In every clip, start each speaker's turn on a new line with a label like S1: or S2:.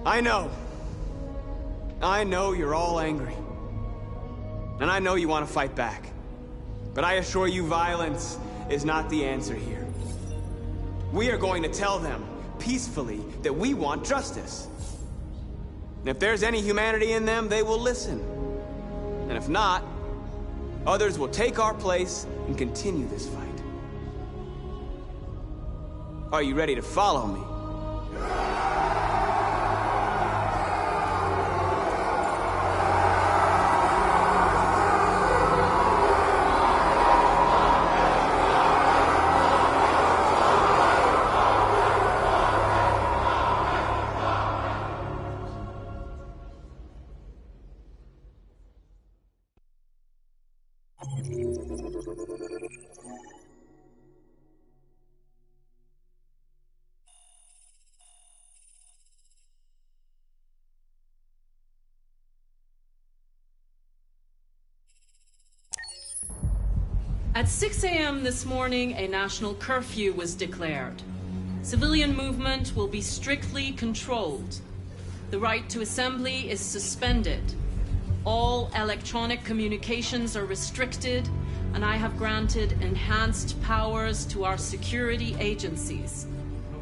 S1: I know. I know you're all angry. And I know you want to fight back. But I assure you, violence is not the answer here. We are going to tell them, peacefully, that we want justice. And if there's any humanity in them, they will listen. And if not, others will take our place and continue this fight. Are you ready to follow me?
S2: At 6 a.m. this morning, a national curfew was declared. Civilian movement will be strictly controlled. The right to assembly is suspended. All electronic communications are restricted, and I have granted enhanced powers to our security agencies.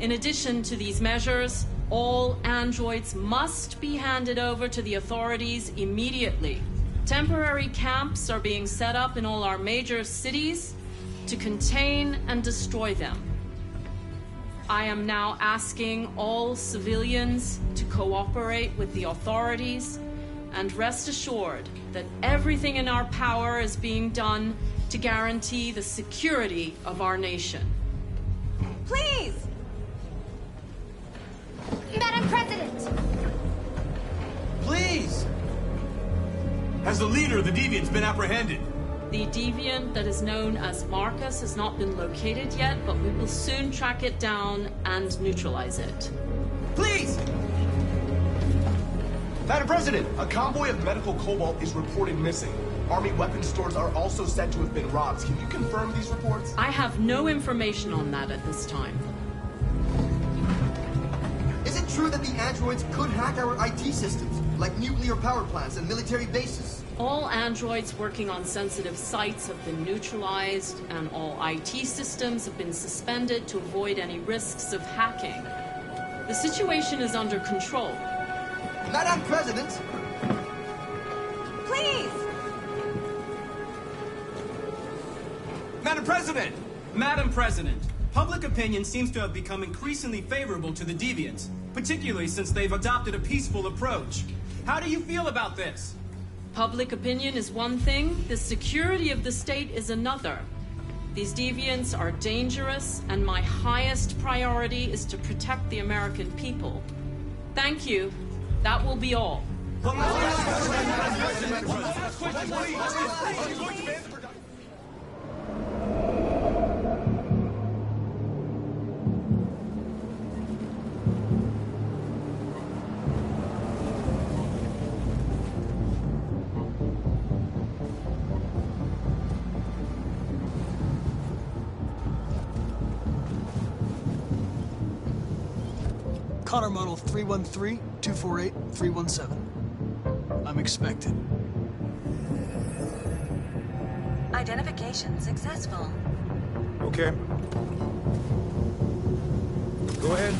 S2: In addition to these measures, all androids must be handed over to the authorities immediately. Temporary camps are being set up in all our major cities to contain and destroy them. I am now asking all civilians to cooperate with the authorities and rest assured that everything in our power is being done to guarantee the security of our nation.
S3: Please! Madam President!
S4: Please! Has the leader of the Deviants been apprehended?
S2: The deviant that is known as Marcus has not been located yet, but we will soon track it down and neutralize it.
S4: Please!
S5: Madam President, a convoy of medical cobalt is reported missing. Army weapons stores are also said to have been robbed. Can you confirm these reports?
S2: I have no information on that at this time.
S6: Is it true that the androids could hack our IT systems, like nuclear power plants and military bases?
S2: All androids working on sensitive sites have been neutralized, and all IT systems have been suspended to avoid any risks of hacking. The situation is under control.
S6: Madam President!
S3: Please!
S4: Madam President!
S7: Madam President, public opinion seems to have become increasingly favorable to the Deviants, particularly since they've adopted a peaceful approach. How do you feel about this?
S2: Public opinion is one thing, the security of the state is another. These deviants are dangerous, and my highest priority is to protect the American people. Thank you. That will be all.
S8: Connor model 313-248-317. I'm expected.
S9: Identification successful.
S10: Okay. Go ahead.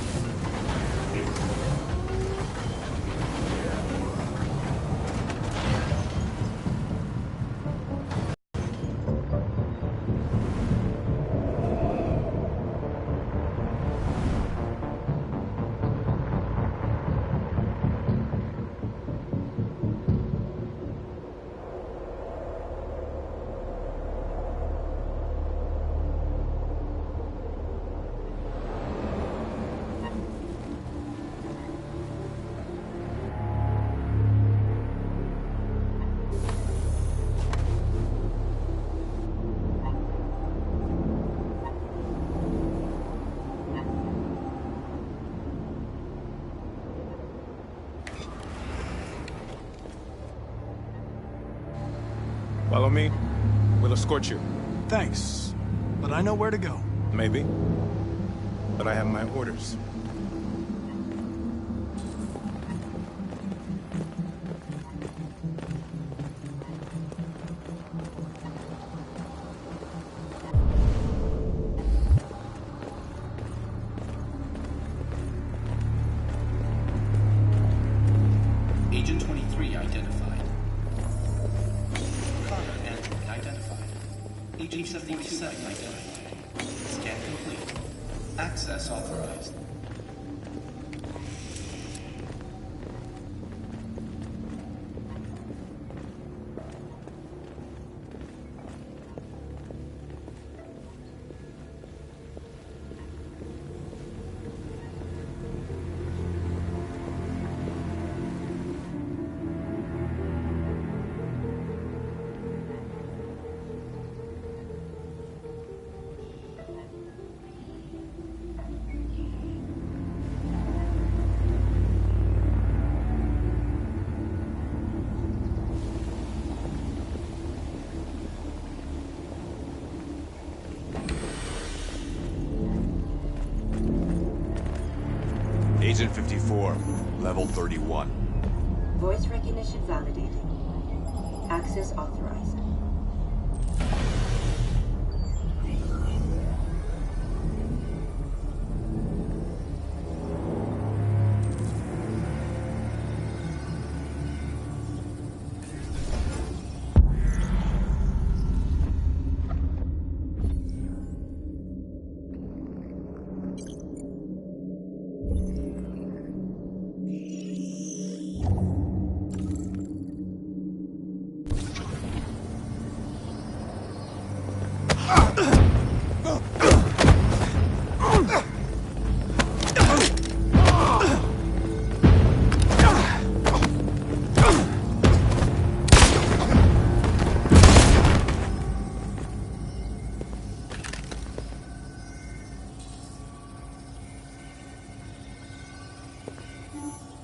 S10: Follow me. We'll escort you.
S8: Thanks, but I know where to go.
S10: Maybe. But I have my orders.
S9: H-72 identified. Scan complete. Access authorized.
S11: Agent 54, level 31.
S12: Voice recognition validated. Access authorized.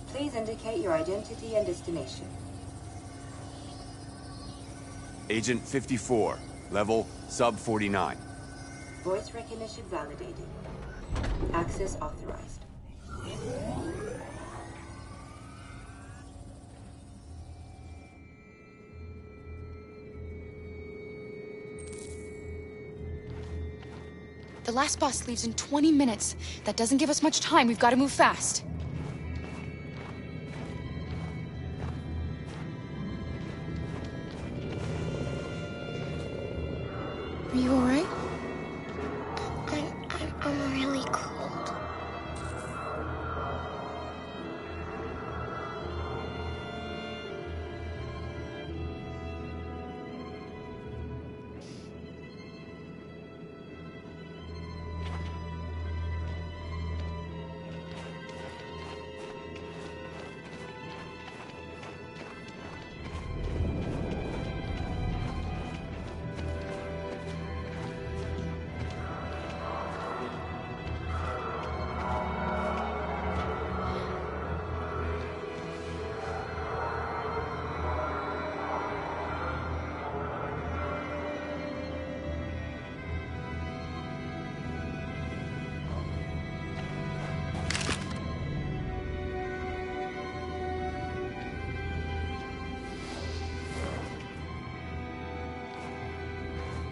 S12: Please indicate your identity and destination.
S11: Agent 54, level sub 49.
S12: Voice recognition validated. Access authorized.
S13: The last bus leaves in 20 minutes. That doesn't give us much time. We've got to move fast. Are you all right?
S3: I'm really cold.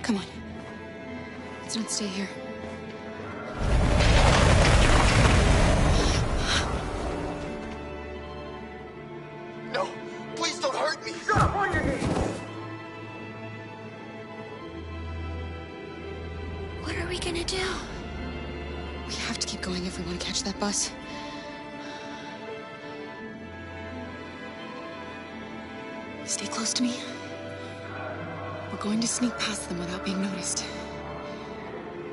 S13: Come on. Let's not stay here.
S6: No, please don't hurt me.
S3: Stop on your knees. What are we gonna do?
S13: We have to keep going if we want to catch that bus. Stay close to me. We're going to sneak past them without being noticed.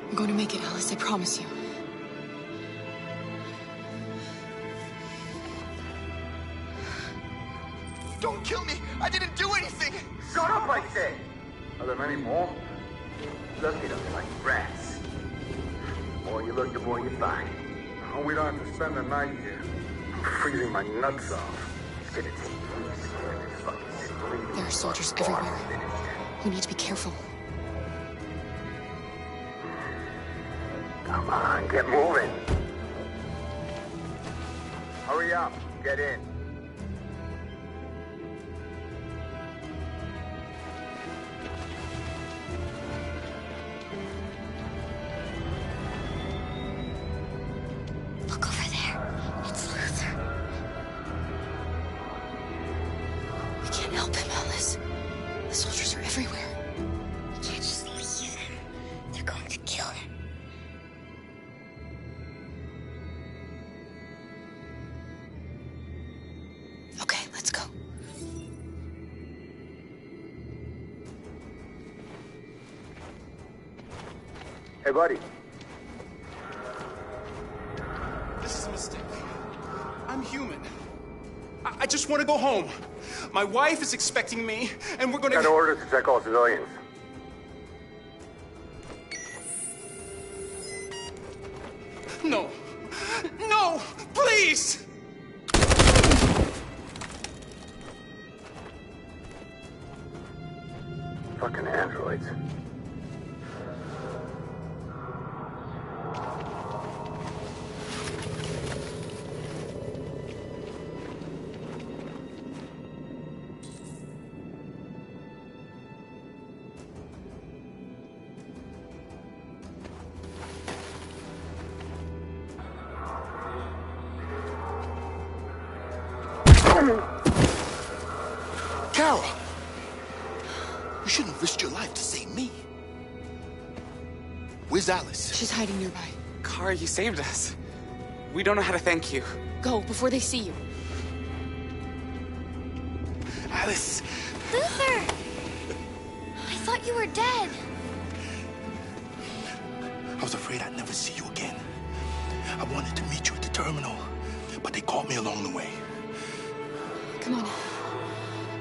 S13: We're going to make it, Alice, I promise you.
S6: Don't kill me! I didn't do anything!
S3: Shut up, I say! Are there many more? Look at them like rats. The more you look, the more you find.
S14: Oh, we don't have to spend the night here. I'm freezing my nuts off.
S3: It's gonna take weeks to get this fucking city.
S13: There are soldiers everywhere. We need to be careful.
S3: Come on, get moving. Hurry up, get in.
S13: Look over there. It's Luther. We can't help him, Alice. The soldiers are everywhere.
S3: We can't just leave. Hey, buddy.
S5: This is a mistake. I'm human. I just want to go home. My wife is expecting me, and we're gonna...
S3: Got orders to check all civilians.
S5: No. No! Please!
S3: Fucking androids.
S15: Kara! You shouldn't have risked your life to save me. Where's Alice?
S13: She's hiding nearby.
S16: Kara, you saved us. We don't know how to thank you.
S13: Go, before they see you.
S15: Alice!
S17: Luther! I thought you were dead.
S15: I was afraid I'd never see you again. I wanted to meet you at the terminal, but they caught me along the way.
S13: Come on.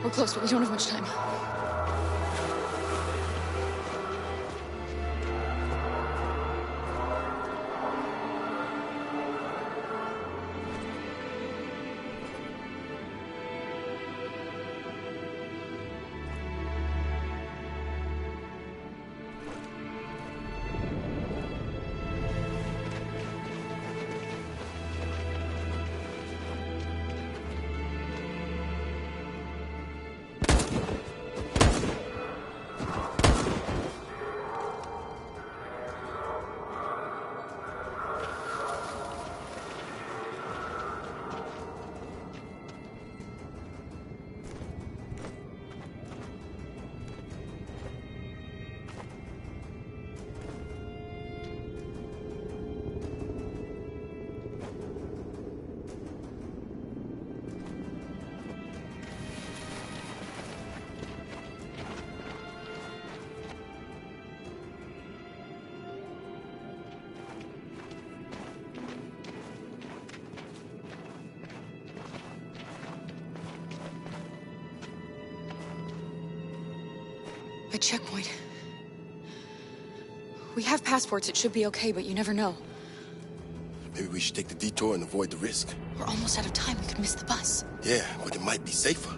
S13: We're close, but we don't have much time. A checkpoint. We have passports, it should be okay, but you never know.
S15: Maybe we should take the detour and avoid the risk.
S13: We're almost out of time, we could miss the bus.
S15: Yeah, but it might be safer.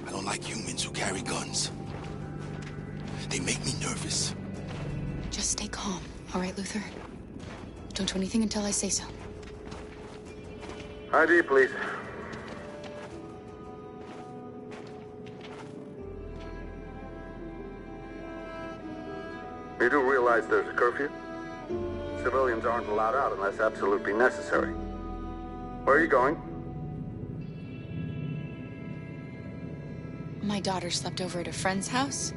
S15: I don't like humans who carry guns. They make me nervous.
S13: Just stay calm, all right, Luther? Don't do anything until I say so.
S3: ID, please. You do realize there's a curfew? Civilians aren't allowed out unless absolutely necessary. Where are you going?
S13: My daughter slept over at a friend's house.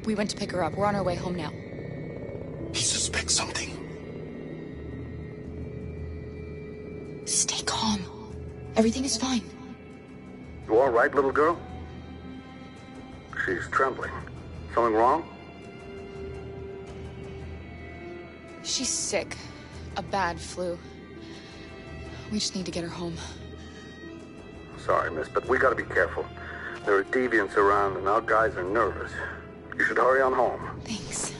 S13: We went to pick her up. We're on our way home now.
S15: He suspects something.
S13: Stay calm. Everything is fine.
S3: You all right, little girl? She's trembling. Something wrong?
S13: She's sick. A bad flu. We just need to get her home.
S3: Sorry, miss, but we gotta be careful. There are deviants around and our guys are nervous. You should hurry on home.
S13: Thanks.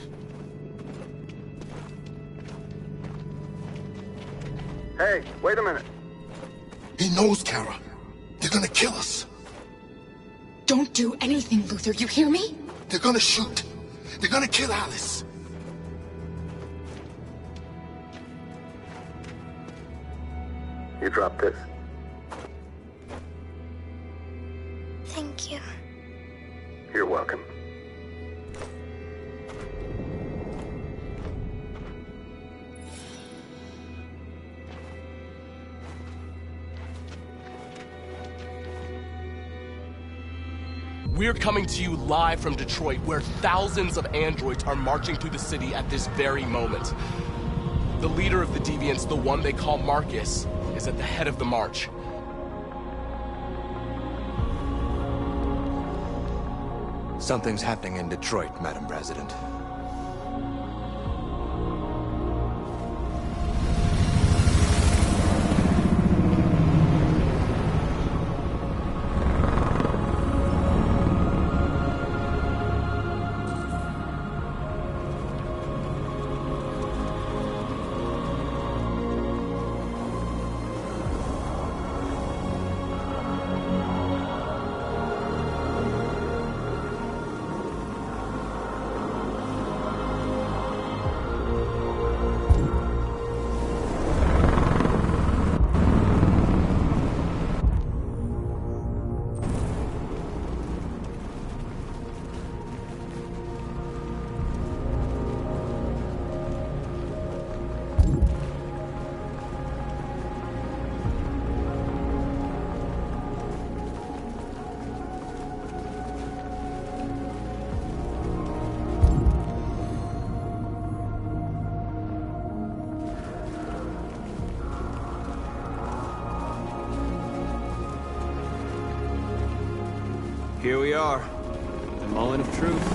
S3: Hey, wait a minute.
S15: He knows, Kara. They're gonna kill us.
S13: Don't do anything, Luther. You hear me?
S15: They're gonna shoot. They're gonna kill Alice.
S3: You drop this.
S17: Thank you.
S3: You're welcome.
S18: We're coming to you live from Detroit, where thousands of androids are marching through the city at this very moment. The leader of the Deviants, the one they call Marcus, is at the head of the march.
S19: Something's happening in Detroit, Madam President.
S1: Here we are, the moment of truth.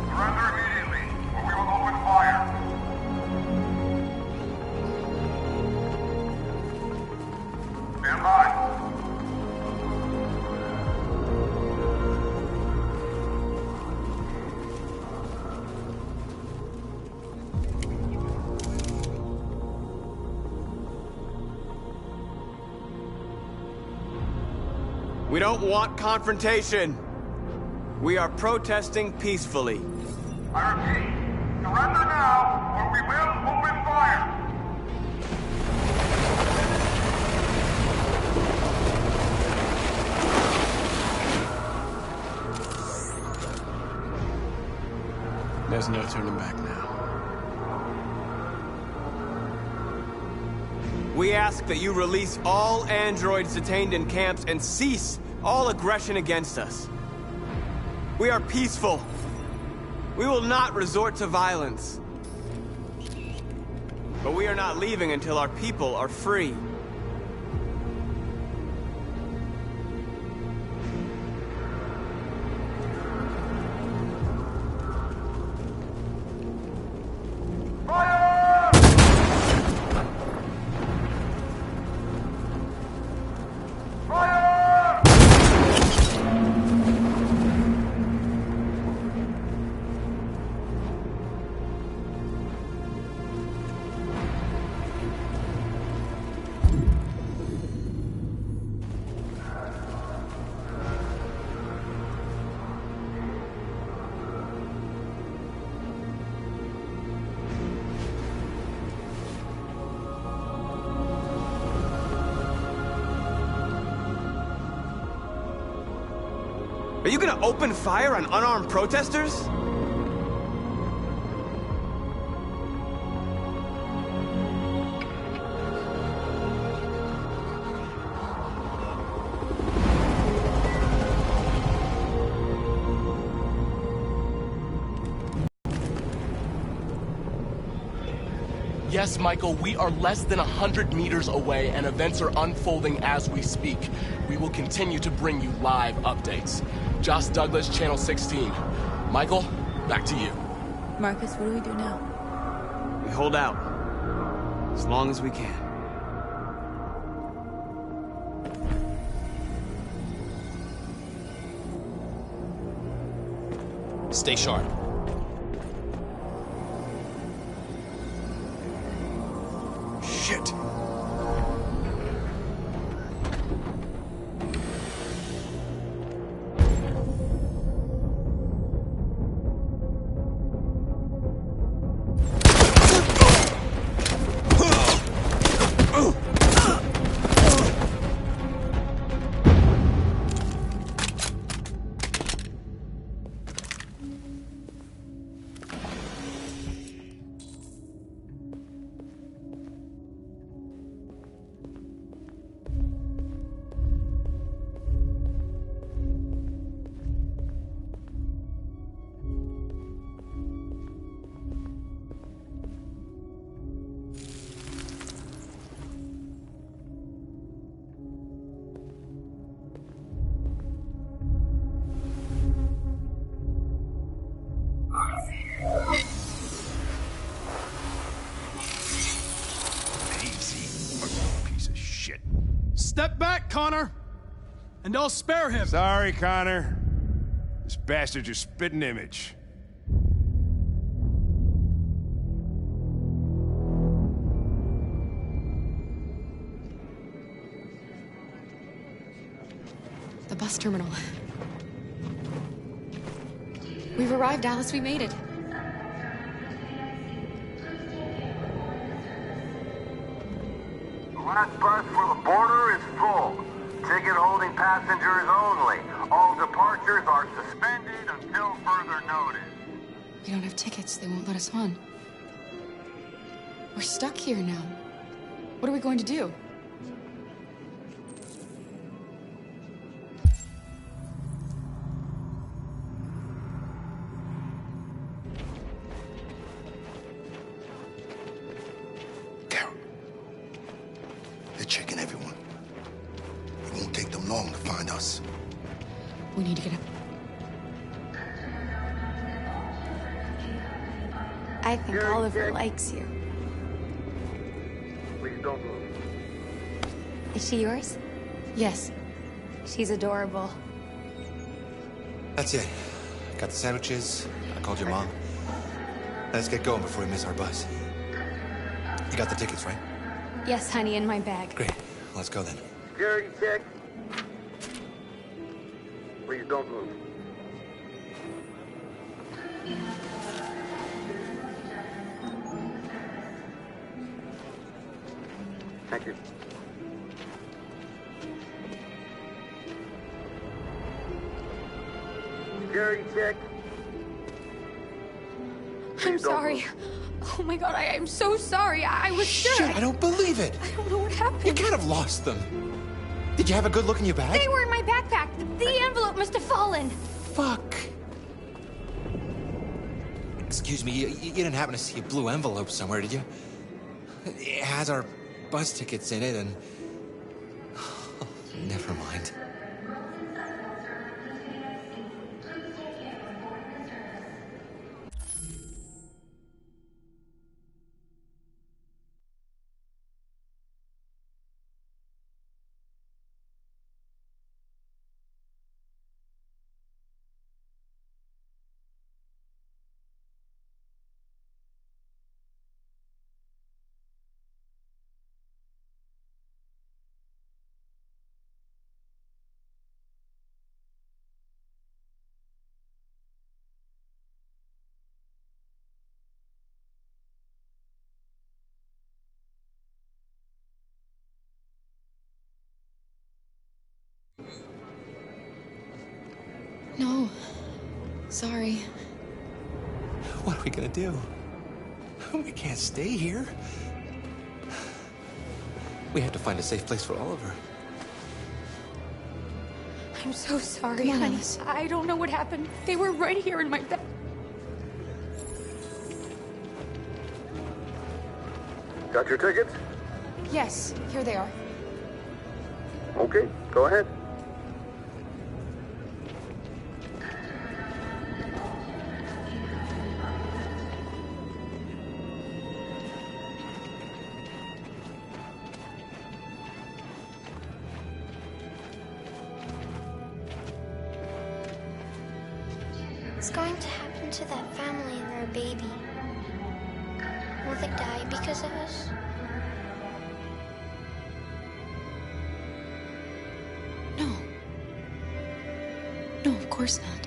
S14: Surrender immediately, or we will open fire. Stand by.
S1: We don't want confrontation. We are protesting peacefully.
S14: I repeat, surrender now, or we will open fire.
S5: There's no turning back now.
S1: We ask that you release all androids detained in camps and cease all aggression against us. We are peaceful. We will not resort to violence. But we are not leaving until our people are free. Are you gonna open fire on unarmed protesters?
S18: Yes, Michael, we are less than 100 meters away and events are unfolding as we speak. We will continue to bring you live updates. Josh Douglas, Channel 16. Michael, back to you.
S20: Marcus, what do we do now?
S1: We hold out. As long as we can.
S7: Stay sharp.
S1: Shit.
S8: Connor, and I'll spare him.
S4: Sorry, Connor. This bastard's your spitting image.
S13: The bus terminal. We've arrived, Alice. We made it.
S3: The last bus for the border is full. Ticket holding passengers only. All departures are suspended until further notice.
S13: We don't have tickets. They won't let us on. We're stuck here now. What are we going to do?
S15: They're checking everyone. It won't take them long to find us.
S13: We need to get up.
S17: I think Oliver likes you.
S3: Please don't move.
S17: Is she yours?
S13: Yes.
S17: She's adorable.
S19: That's it. Got the sandwiches. I called your mom. Let's get going before we miss our bus. You got the tickets, right?
S17: Yes, honey, in my bag.
S19: Great. Let's go then.
S3: Security check. Please don't move. Thank you. Security check.
S17: I'm sorry. Oh my god, I'm so sorry. I was sure.
S19: Shit, I don't believe it.
S17: I don't know what happened.
S19: You kind of lost them. Did you have a good look in your bag?
S17: They were in my backpack. The envelope must have fallen.
S19: Fuck. Excuse me, you didn't happen to see a blue envelope somewhere, did you? It has our bus tickets in it and... Oh, never mind.
S13: No. Sorry.
S19: What are we gonna do? We can't stay here. We have to find a safe place for Oliver.
S17: I'm so sorry,
S13: Come on,
S17: honey.
S13: Alice.
S17: I don't know what happened. They were right here in my bag.
S3: Got your tickets?
S13: Yes, here they are.
S3: Okay, go ahead.
S21: What's going to happen to that family and their baby? Will they die because of us?
S13: No. No, of course not.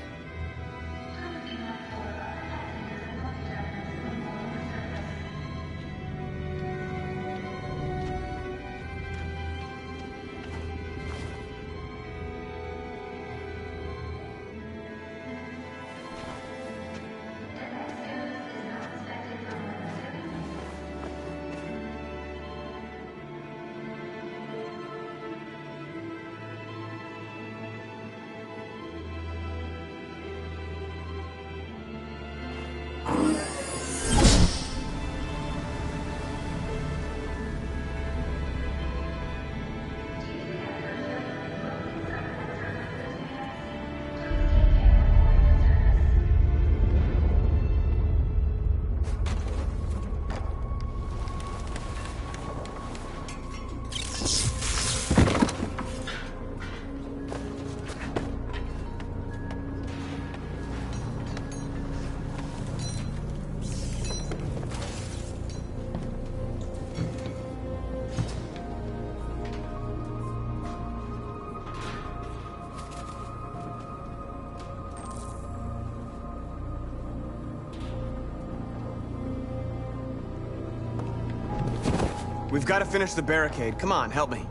S1: We've got to finish the barricade. Come on, help me.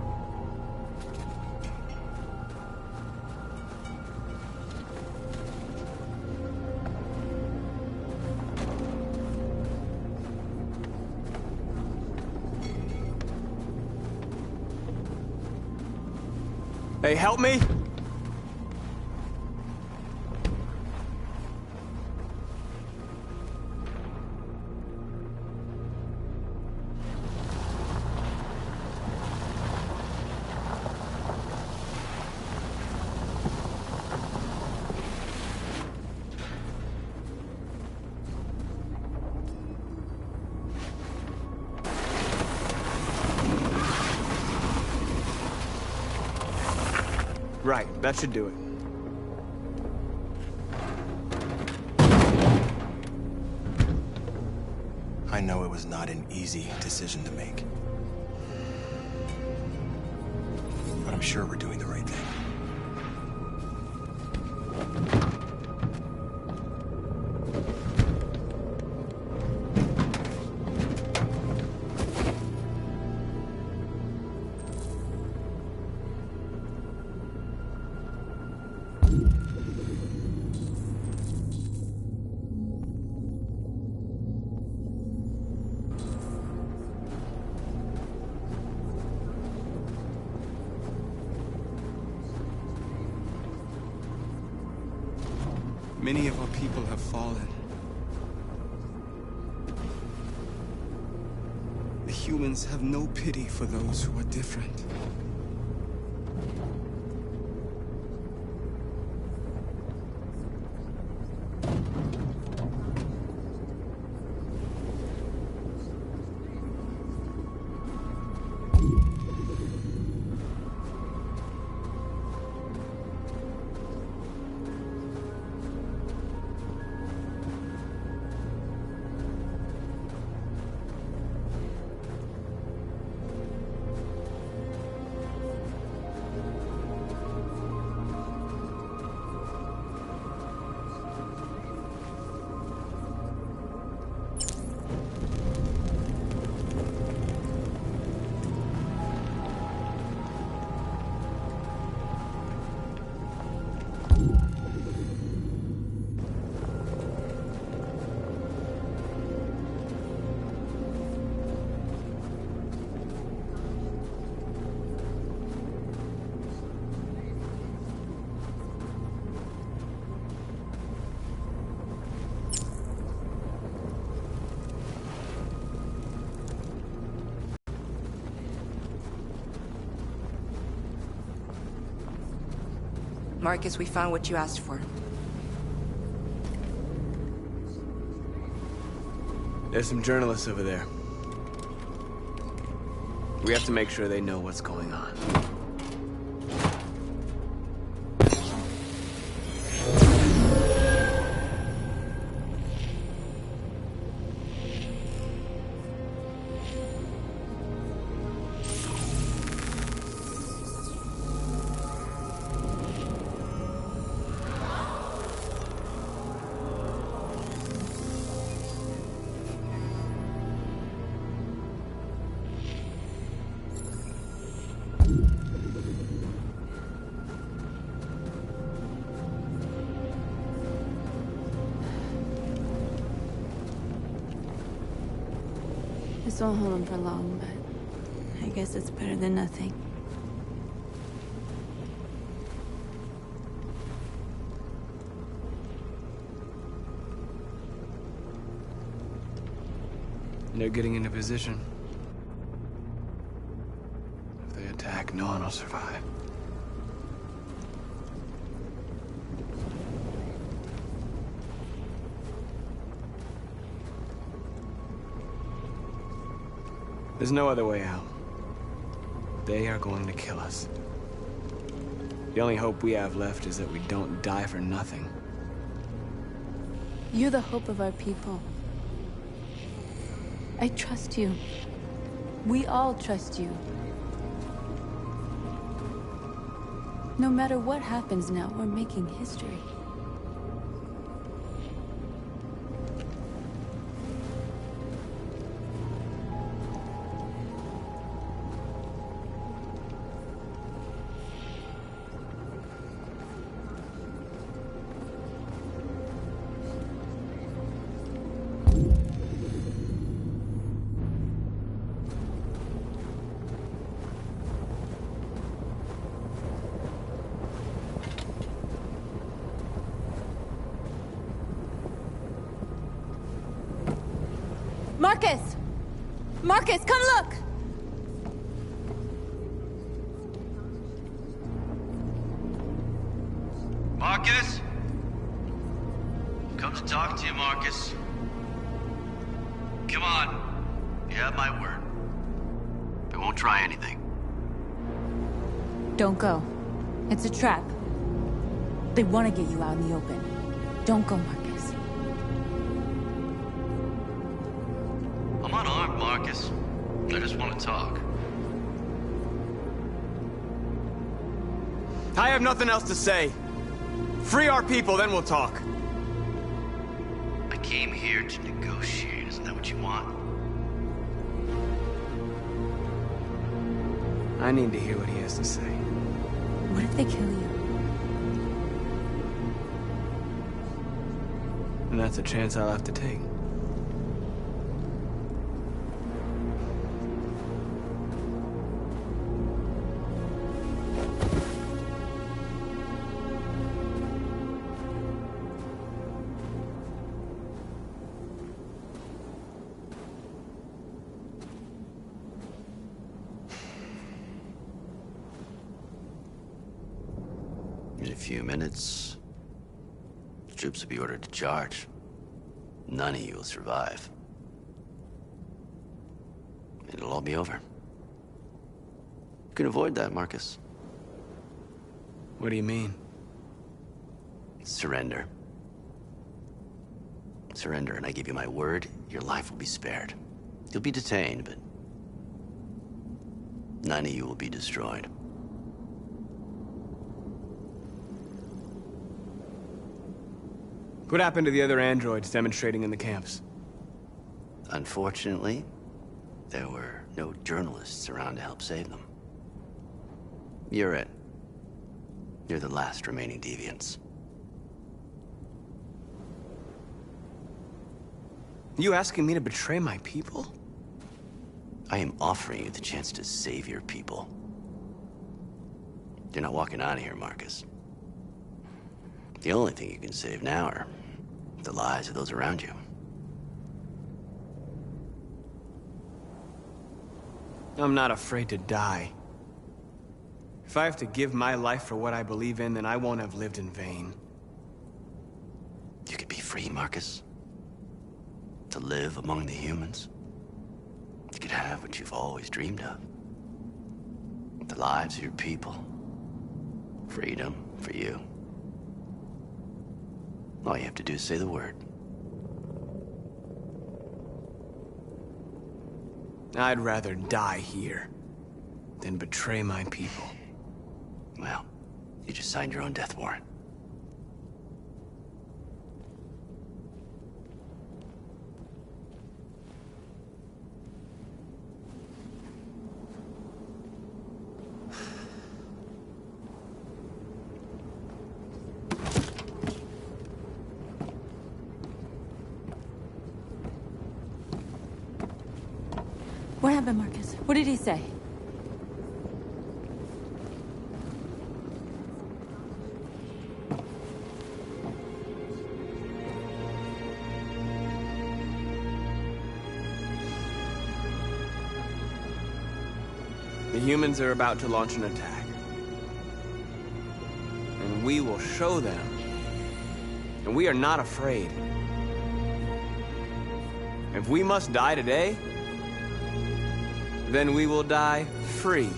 S1: Hey, help me! Right, that should do it.
S15: I know it was not an easy decision to make. But I'm sure we're doing the right thing.
S1: Many of our people have fallen. The humans have no pity for those who are different.
S2: Marcus, we found what you asked for.
S1: There's some journalists over there. We have to make sure they know what's going on.
S20: This won't hold him for long, but I guess it's better than nothing.
S1: They're getting into position. If they attack, no one will survive. There's no other way out. They are going to kill us. The only hope we have left is that we don't die for nothing.
S20: You're the hope of our people. I trust you. We all trust you. No matter what happens now, we're making history. Marcus! Marcus, come look!
S10: Marcus? Come to talk to you, Marcus. Come on. You have my word. I won't try anything.
S20: Don't go. It's a trap. They want to get you out in the open. Don't go, Marcus.
S10: I'm unarmed, Marcus. I just want to talk.
S1: I have nothing else to say. Free our people, then we'll talk.
S10: I came here to negotiate. Isn't that what you want?
S1: I need to hear what he has to say.
S20: What if they kill you?
S1: And that's a chance I'll have to take.
S10: In a few minutes, the troops will be ordered to charge. None of you will survive. It'll all be over. You can avoid that, Marcus.
S1: What do you mean?
S10: Surrender. Surrender, and I give you my word, your life will be spared. You'll be detained, but none of you will be destroyed.
S1: What happened to the other androids demonstrating in the camps?
S10: Unfortunately, there were no journalists around to help save them. You're it. You're the last remaining deviants.
S1: You asking me to betray my people?
S10: I am offering you the chance to save your people. You're not walking out of here, Marcus. The only thing you can save now are the lives of those around you.
S1: I'm not afraid to die. If I have to give my life for what I believe in, then I won't have lived in vain.
S10: You could be free, Marcus. To live among the humans. You could have what you've always dreamed of. The lives of your people. Freedom for you. All you have to do is say the word.
S1: I'd rather die here than betray my people.
S10: Well, you just signed your own death warrant.
S20: What happened, Marcus? What did he say?
S1: The humans are about to launch an attack. And we will show them. And we are not afraid. If we must die today, then we will die free.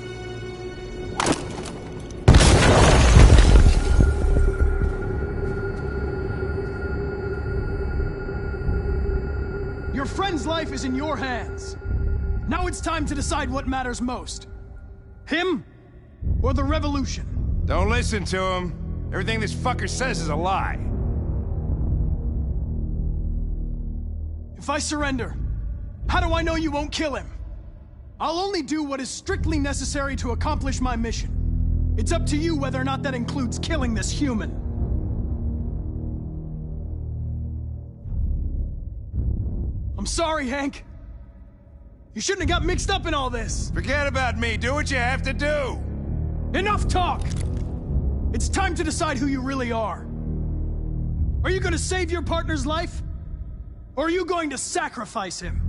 S8: Your friend's life is in your hands. Now it's time to decide what matters most. Him or the revolution?
S4: Don't listen to him. Everything this fucker says is a lie.
S8: If I surrender, how do I know you won't kill him? I'll only do what is strictly necessary to accomplish my mission. It's up to you whether or not that includes killing this human. I'm sorry, Hank. You shouldn't have got mixed up in all this.
S4: Forget about me. Do what you have to do.
S8: Enough talk! It's time to decide who you really are. Are you going to save your partner's life? Or are you going to sacrifice him?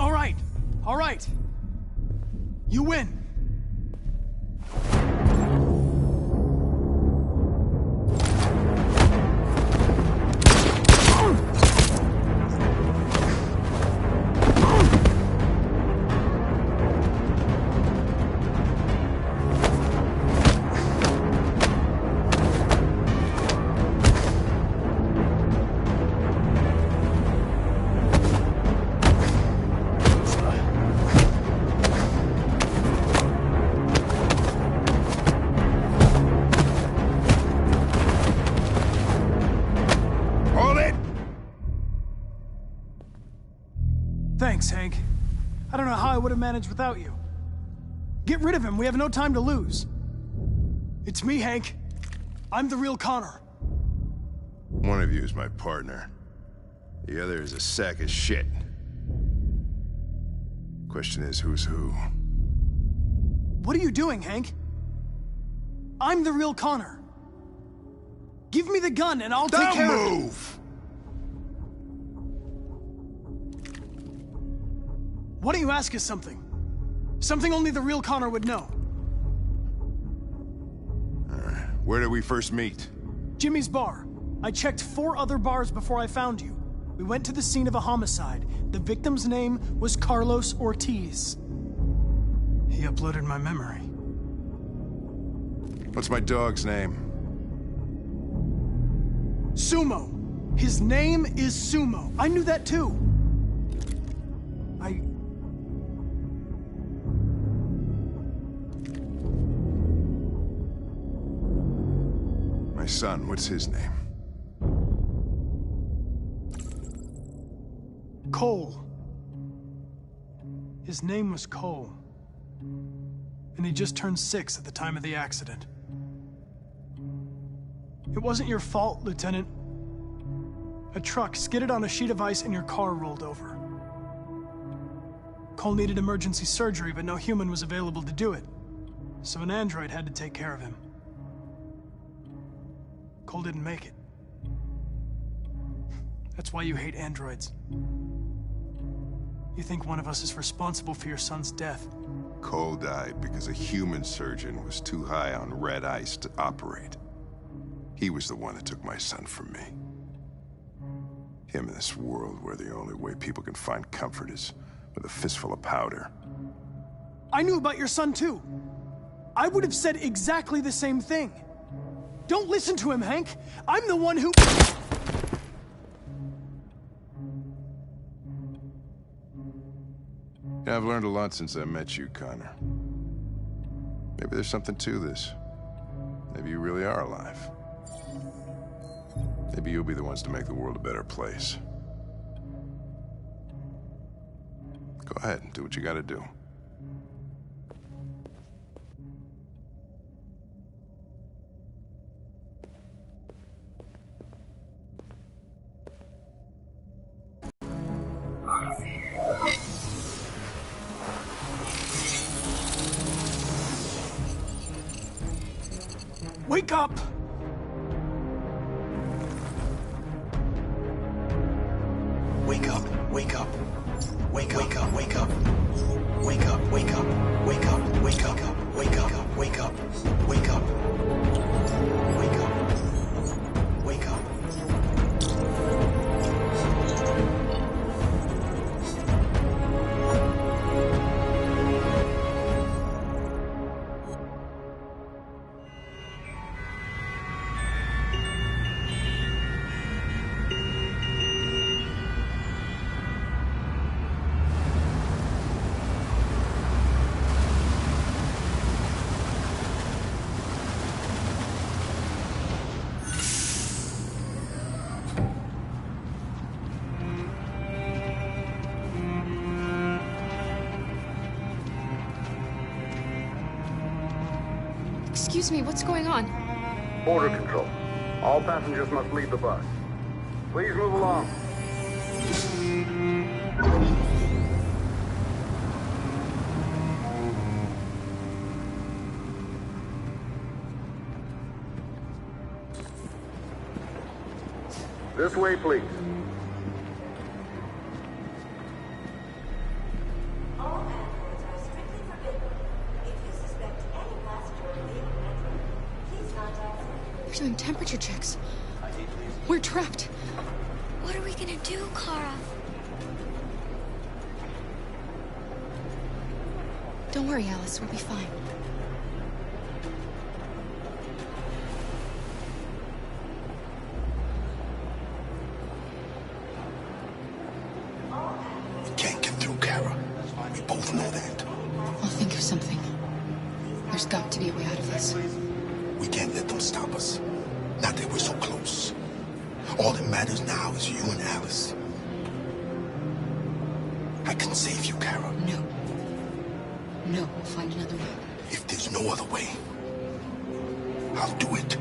S8: All right. You win. Thanks, Hank. I don't know how I would have managed without you. Get rid of him. We have no time to lose. It's me, Hank. I'm the real Connor.
S9: One of you is my partner. The other is a sack of shit. Question is, who's who?
S8: What are you doing, Hank? I'm the real Connor. Give me the gun and I'll take care of it.
S9: Don't move!
S8: Why don't you ask us something? Something only the real Connor would know.
S9: Where did we first meet?
S8: Jimmy's bar. I checked 4 other bars before I found you. We went to the scene of a homicide. The victim's name was Carlos Ortiz. He uploaded my memory.
S9: What's my dog's name?
S8: Sumo. His name is Sumo. I knew that too.
S9: My son, what's his name?
S8: Cole. His name was Cole. And he just turned 6 at the time of the accident. It wasn't your fault, Lieutenant. A truck skidded on a sheet of ice and your car rolled over. Cole needed emergency surgery, but no human was available to do it. So an android had to take care of him. Cole didn't make it. That's why you hate androids. You think one of us is responsible for your son's death.
S9: Cole died because a human surgeon was too high on red ice to operate. He was the one that took my son from me. Him in this world where the only way people can find comfort is with a fistful of powder.
S8: I knew about your son too. I would have said exactly the same thing. Don't listen to him, Hank. I'm the one who...
S9: Yeah, I've learned a lot since I met you, Connor. Maybe there's something to this. Maybe you really are alive. Maybe you'll be the ones to make the world a better place. Go ahead and do what you gotta do.
S8: Wake up!
S15: Wake up, wake up. Wake up, wake up, wake up. Wake up, wake up, wake up, wake up, wake up, wake up, wake up. Wake up. Wake up.
S13: Excuse me, what's going on?
S14: Border control. All passengers must leave the bus. Please move along. This way, please.
S13: We're doing temperature checks. We're trapped.
S21: What are we gonna do, Kara?
S13: Don't worry, Alice. We'll be fine.
S15: We can't get through, Kara. We both know that.
S13: I'll think of something. There's got to be a way out of this.
S15: We can't let them stop us. Not that we're so close. All that matters now is you and Alice. I can save you, Kara.
S13: No. No, we'll find another way.
S15: If there's no other way, I'll do it.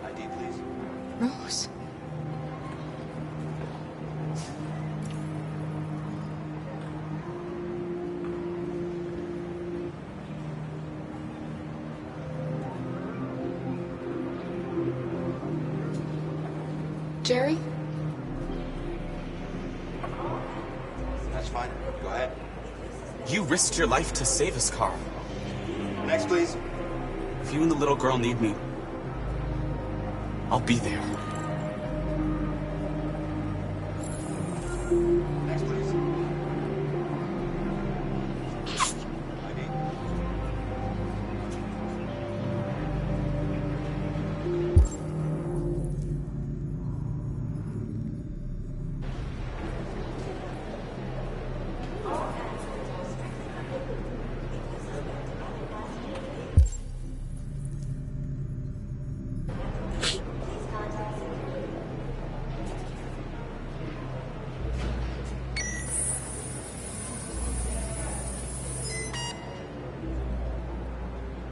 S10: ID, please.
S13: Rose. Jerry?
S10: That's fine. Go ahead.
S16: You risked your life to save us, Carl.
S10: Next, please.
S16: If you and the little girl need me, I'll be there.
S10: Next, please.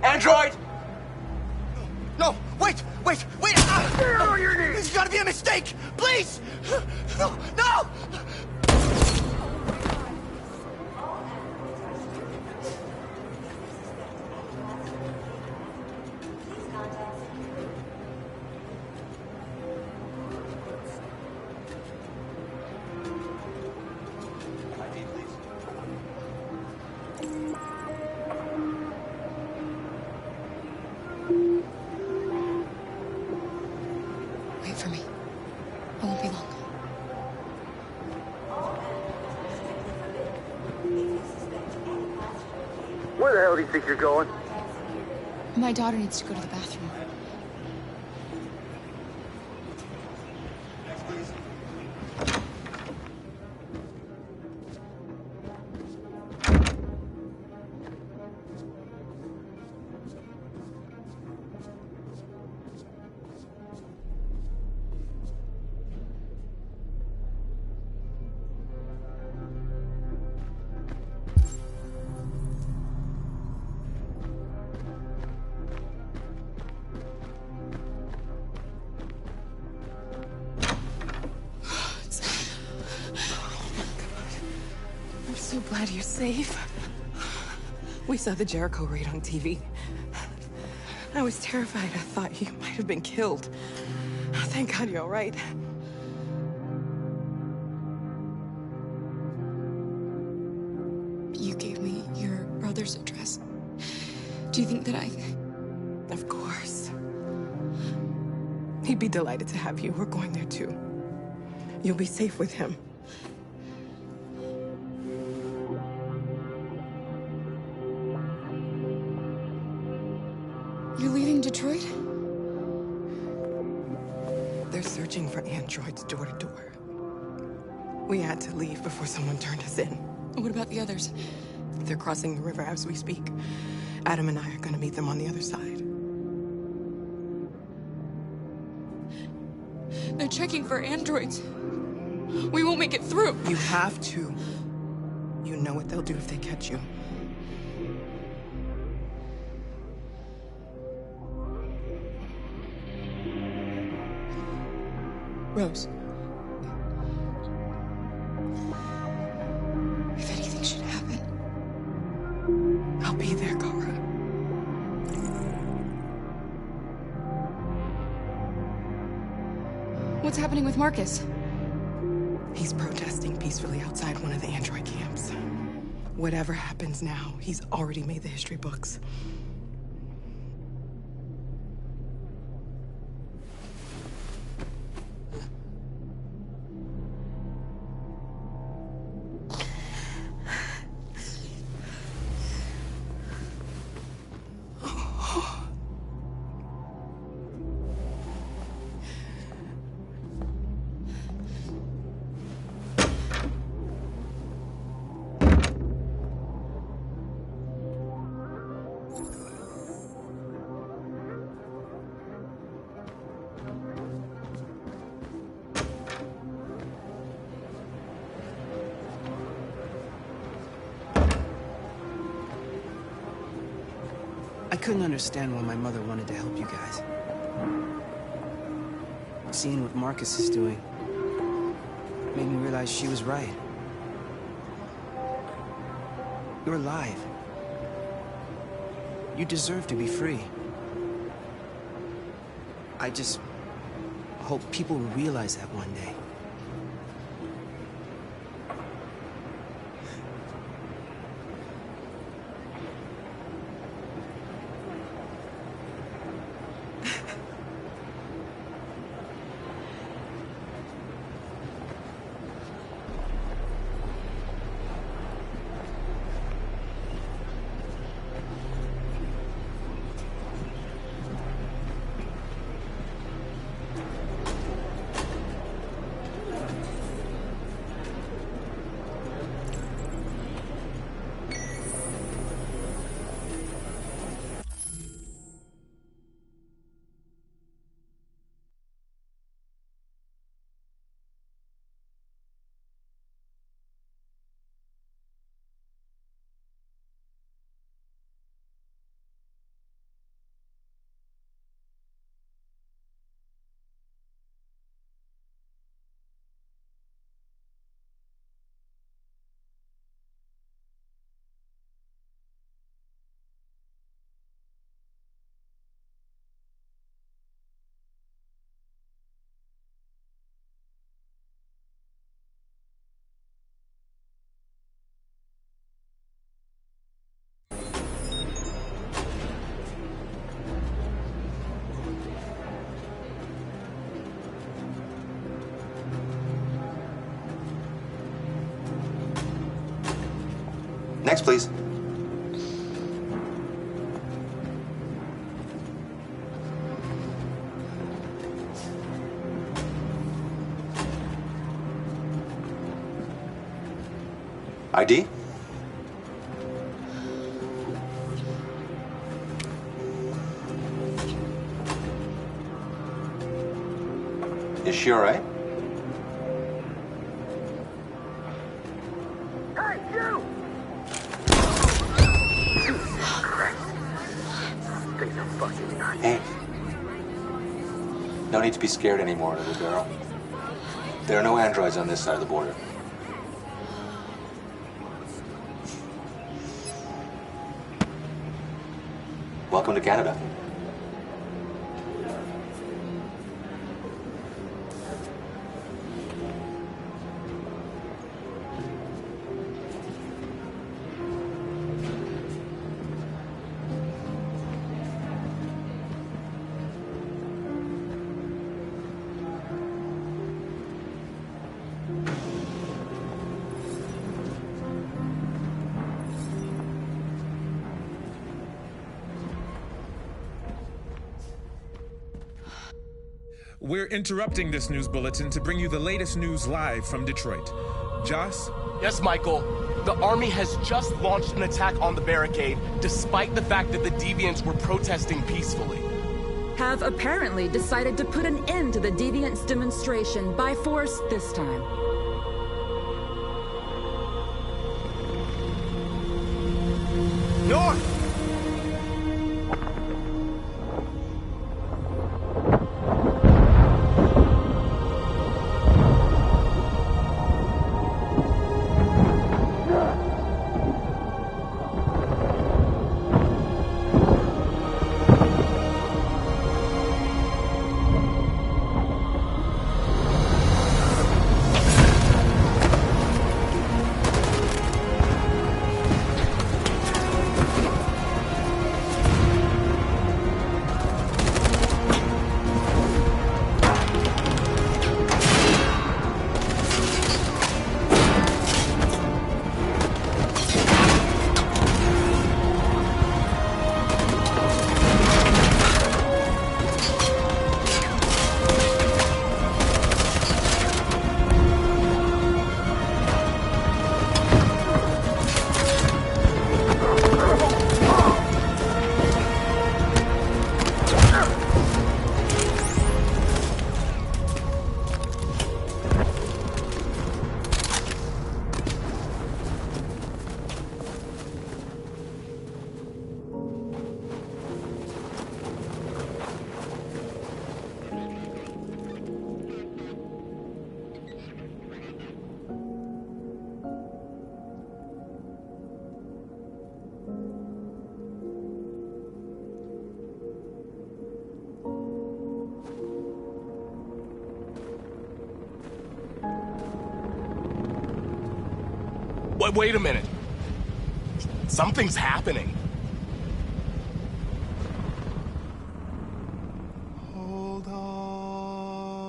S15: Android! No, wait! Get on your knees! There's gotta be a mistake! Please! No!
S13: Wait for me. I won't be long.
S14: Where the hell do you think you're going?
S13: My daughter needs to go to the bathroom.
S2: I'm so glad you're safe. We saw the Jericho raid on TV. I was terrified. I thought you might have been killed. Thank God you're all right.
S13: You gave me your brother's address. Do you think that I...
S2: Of course. He'd be delighted to have you. We're going there too. You'll be safe with him.
S13: You're leaving Detroit?
S2: They're searching for androids door to door. We had to leave before someone turned us in.
S13: What about the others?
S2: They're crossing the river as we speak. Adam and I are gonna meet them on the other side.
S13: They're checking for androids. We won't make it through.
S2: You have to. You know what they'll do if they catch you. Rose.
S13: If anything should happen,
S2: I'll be there, Cora.
S13: what's happening with Marcus?
S2: He's protesting peacefully outside one of the android camps. Whatever happens now, he's already made the history books.
S11: I couldn't understand why my mother wanted to help you guys. Seeing what Marcus is doing made me realize she was right. You're alive. You deserve to be free. I just hope people will realize that one day.
S19: Next, please. ID? Is she all right?
S3: Hey, you! Take the fucking knife.
S19: Hey. No need to be scared anymore, little girl. There are no androids on this side of the border. Welcome to Canada.
S22: We're interrupting this news bulletin to bring you the latest news live from Detroit. Joss?
S18: Yes, Michael. The army has just launched an attack on the barricade, despite the fact that the Deviants were protesting peacefully.
S23: Have apparently decided to put an end to the Deviants' demonstration by force this time.
S5: North!
S18: Wait a minute. Something's happening.
S6: Hold on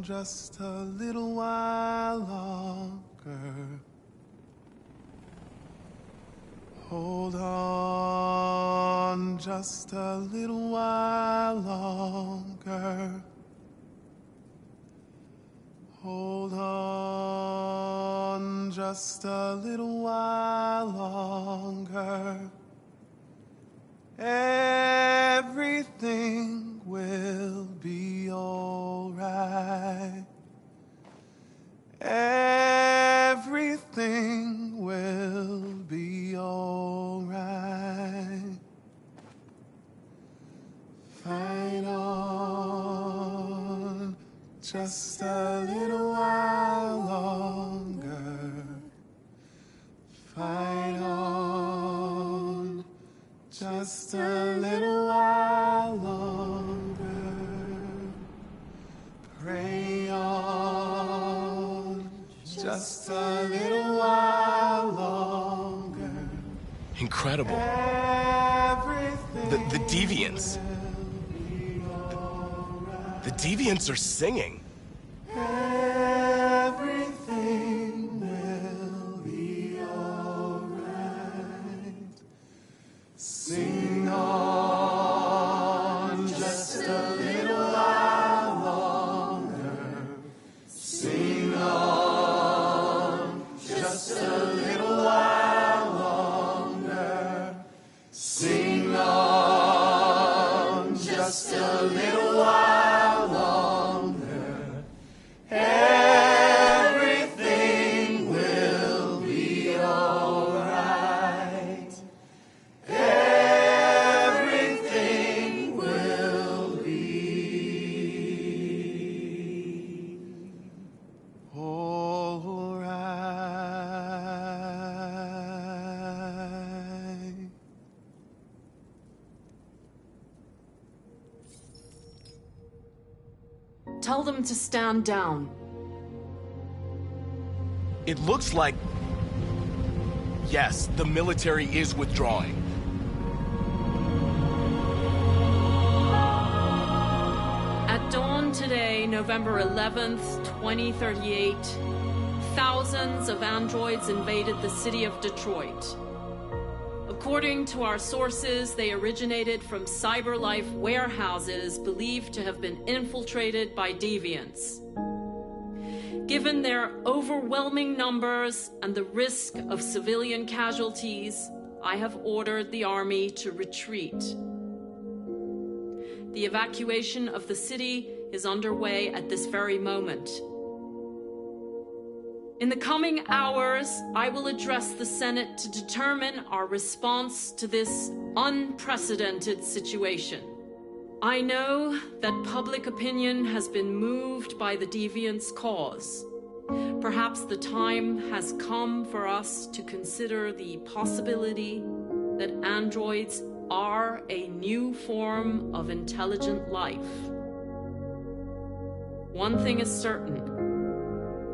S6: just a little while longer. Hold on just a little while longer. Hold on just a little while longer. Everything will be all right. Everything will be all right. Fight on just a little while longer. Fight on just a little while longer. Pray on just a little while longer.
S18: Incredible. The Deviants. The Deviants are singing.
S6: Everything will be all right. Sing on just a little while longer. Sing on just a little while longer. Sing on just a little while longer. Everything will be all right. Everything will be all right.
S7: Tell them to stand down.
S18: It looks like... Yes, the military is withdrawing.
S7: At dawn today, November 11th, 2038, thousands of androids invaded the city of Detroit. According to our sources, they originated from CyberLife warehouses believed to have been infiltrated by deviants. Given their overwhelming numbers and the risk of civilian casualties, I have ordered the army to retreat. The evacuation of the city is underway at this very moment. In the coming hours, I will address the Senate to determine our response to this unprecedented situation. I know that public opinion has been moved by the Deviants' cause. Perhaps the time has come for us to consider the possibility that androids are a new form of intelligent life. One thing is certain.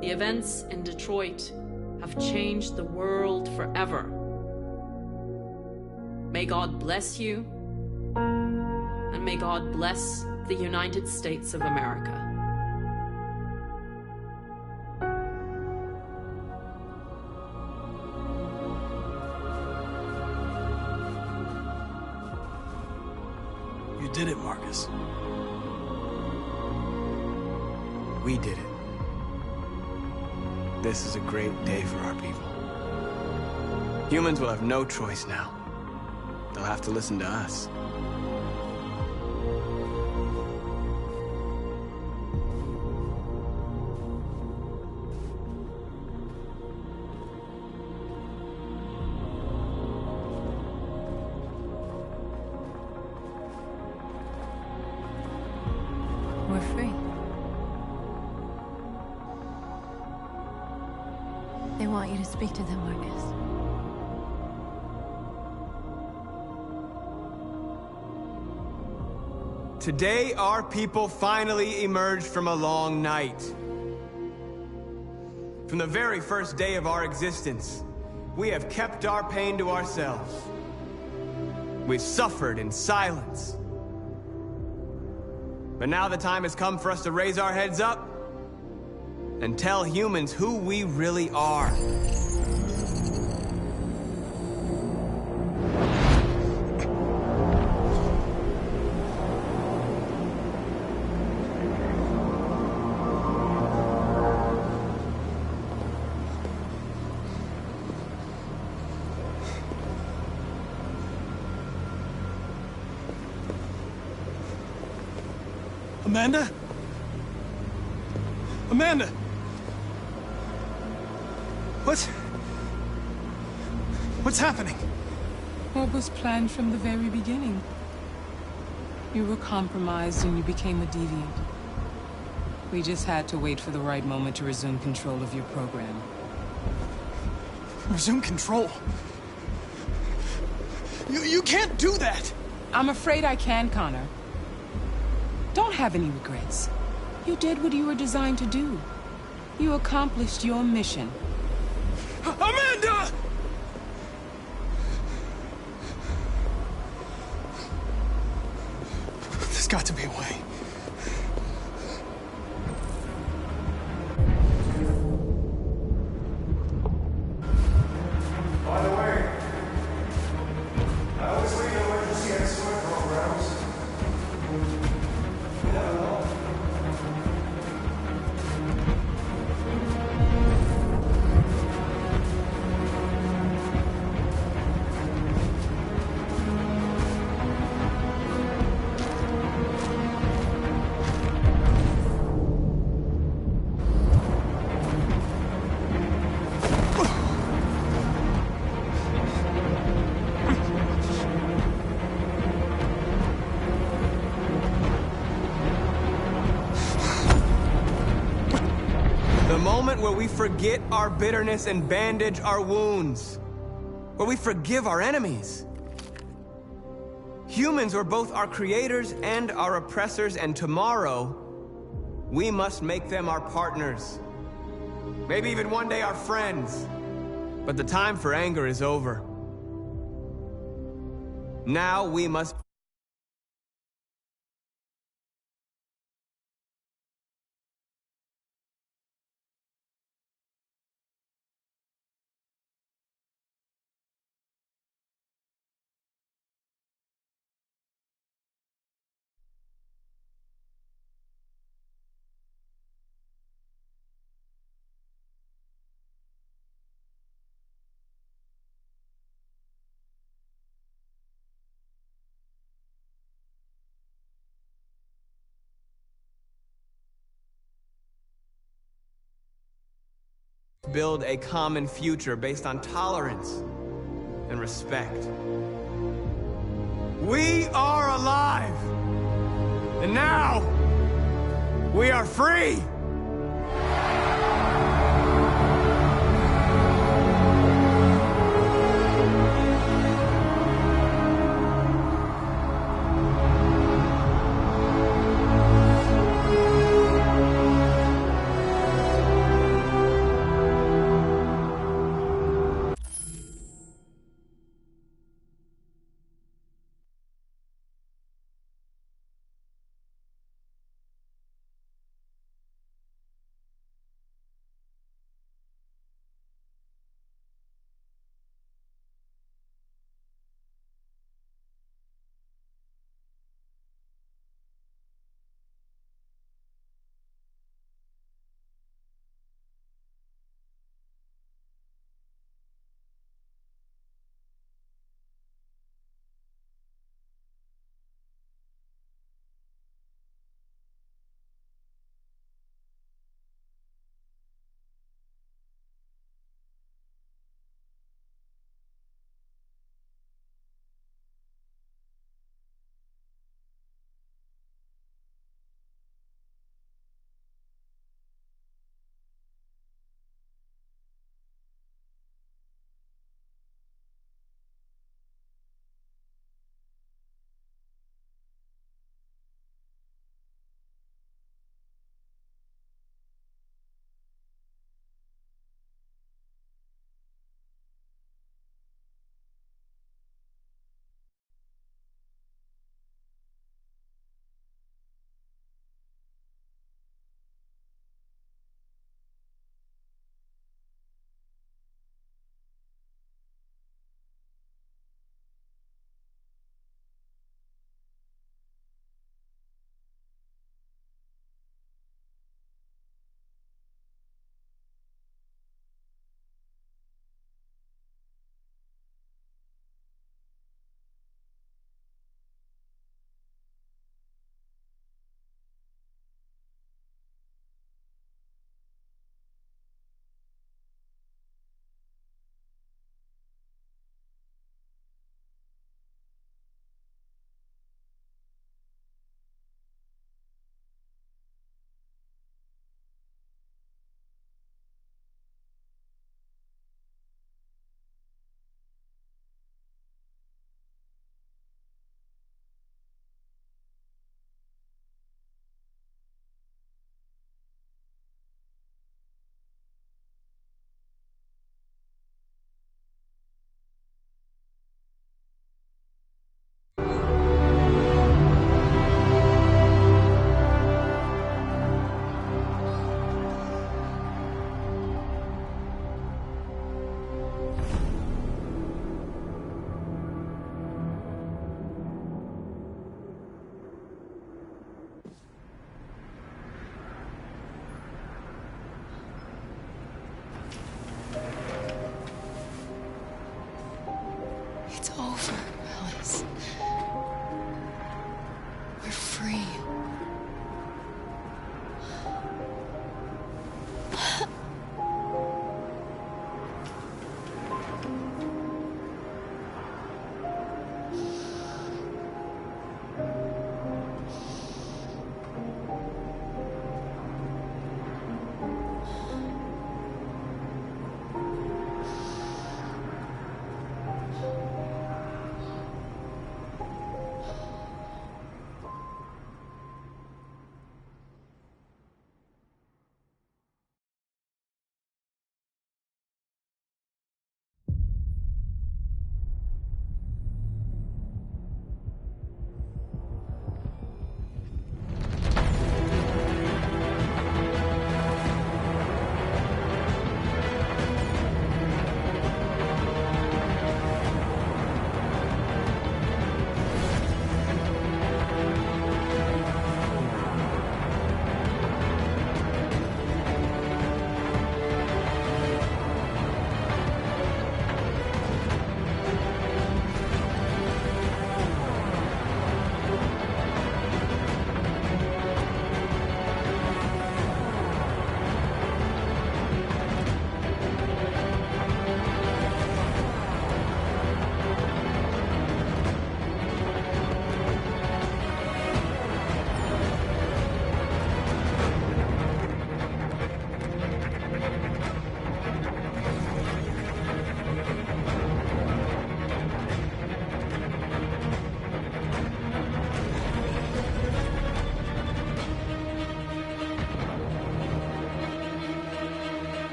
S7: The events in Detroit have changed the world forever. May God bless you, and may God bless the United States of America.
S8: You did it, Marcus.
S1: We did it. This is a great day for our people. Humans will have no choice now. They'll have to listen to us.
S20: We're free. They want you to speak to them, Marcus.
S1: Today, our people finally emerged from a long night. From the very first day of our existence, we have kept our pain to ourselves. We've suffered in silence. But now the time has come for us to raise our heads up and tell humans who we really are.
S8: Amanda? Amanda! What's happening?
S2: What was planned from the very beginning? You were compromised and you became a deviant. We just had to wait for the right moment to resume control of your program.
S8: Resume control? You can't do that!
S2: I'm afraid I can, Connor. Don't have any regrets. You did what you were designed to do. You accomplished your mission.
S8: Amanda! There's got to be a way.
S3: By the way, I always lead emergency and swim programs. You never know.
S1: The moment where we forget our bitterness and bandage our wounds. Where we forgive our enemies. Humans are both our creators and our oppressors, and tomorrow, we must make them our partners. Maybe even one day our friends. But the time for anger is over. Now we must build a common future based on tolerance and respect. We are alive! And now, we are free!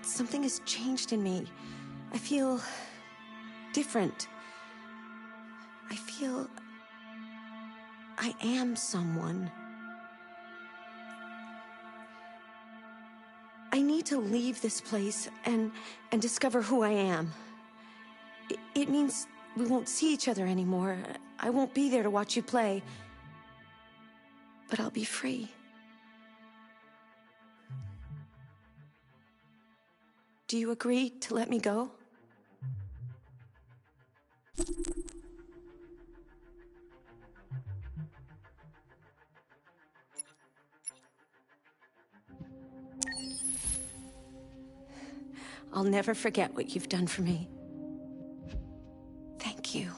S4: Something has changed in me. I feel different. I feel I am someone. I need to leave this place and discover who I am. It means we won't see each other anymore. I won't be there to watch you play. But I'll be free. Do you agree to let me go? I'll never forget what you've done for me. Thank you.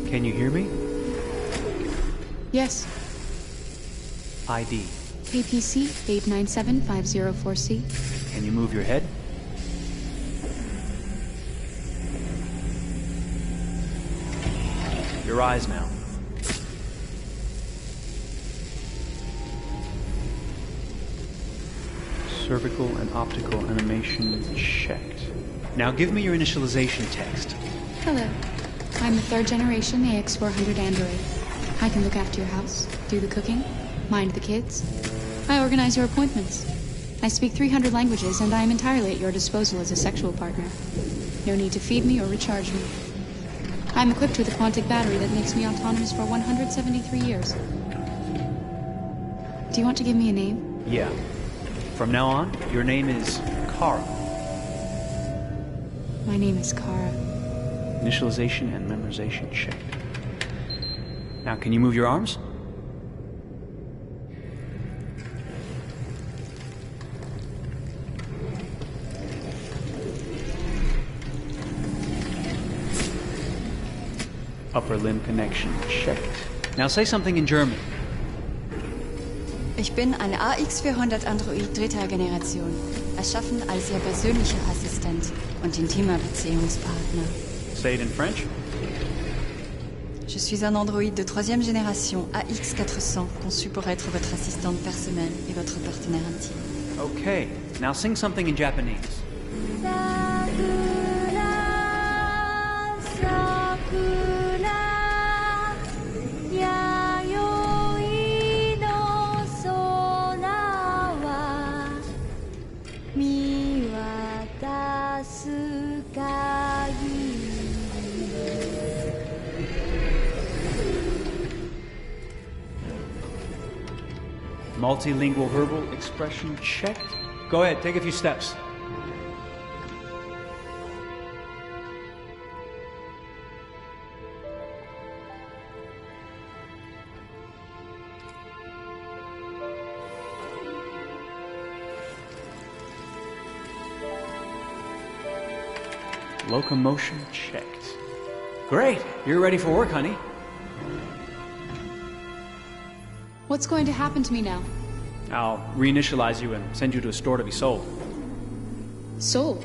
S9: Can you hear me?
S12: Yes.
S9: ID.
S12: KPC 897504C.
S9: Can you move your head? Your eyes now. Cervical and optical animation checked. Now give me your initialization text.
S12: Hello. I'm the 3rd generation AX400 android. I can look after your house, do the cooking, mind the kids. I organize your appointments. I speak 300 languages, and I am entirely at your disposal as a sexual partner. No need to feed me or recharge me. I'm equipped with a quantic battery that makes me autonomous for 173 years. Do you want to give me a name?
S9: Yeah. From now on, your name is Kara.
S12: My name is Kara.
S9: Initialization and memorization checked. Now, can you move your arms? Upper limb connection checked. Now say something in German.
S13: Ich bin ein AX400 Android 3. Generation, erschaffen als Ihr persönlicher Assistent und intimer Beziehungspartner.
S9: Say it in French.
S13: Je suis un androïde de 3e génération AX400, conçu pour être votre assistante personnelle et votre partenaire intime.
S9: Okay, now sing something in Japanese. Multilingual verbal expression checked. Go ahead, take a few steps. Locomotion checked. Great, you're ready for work, honey.
S12: What's going to happen to me now?
S9: I'll reinitialize you and send you to a store to be sold.
S12: Sold?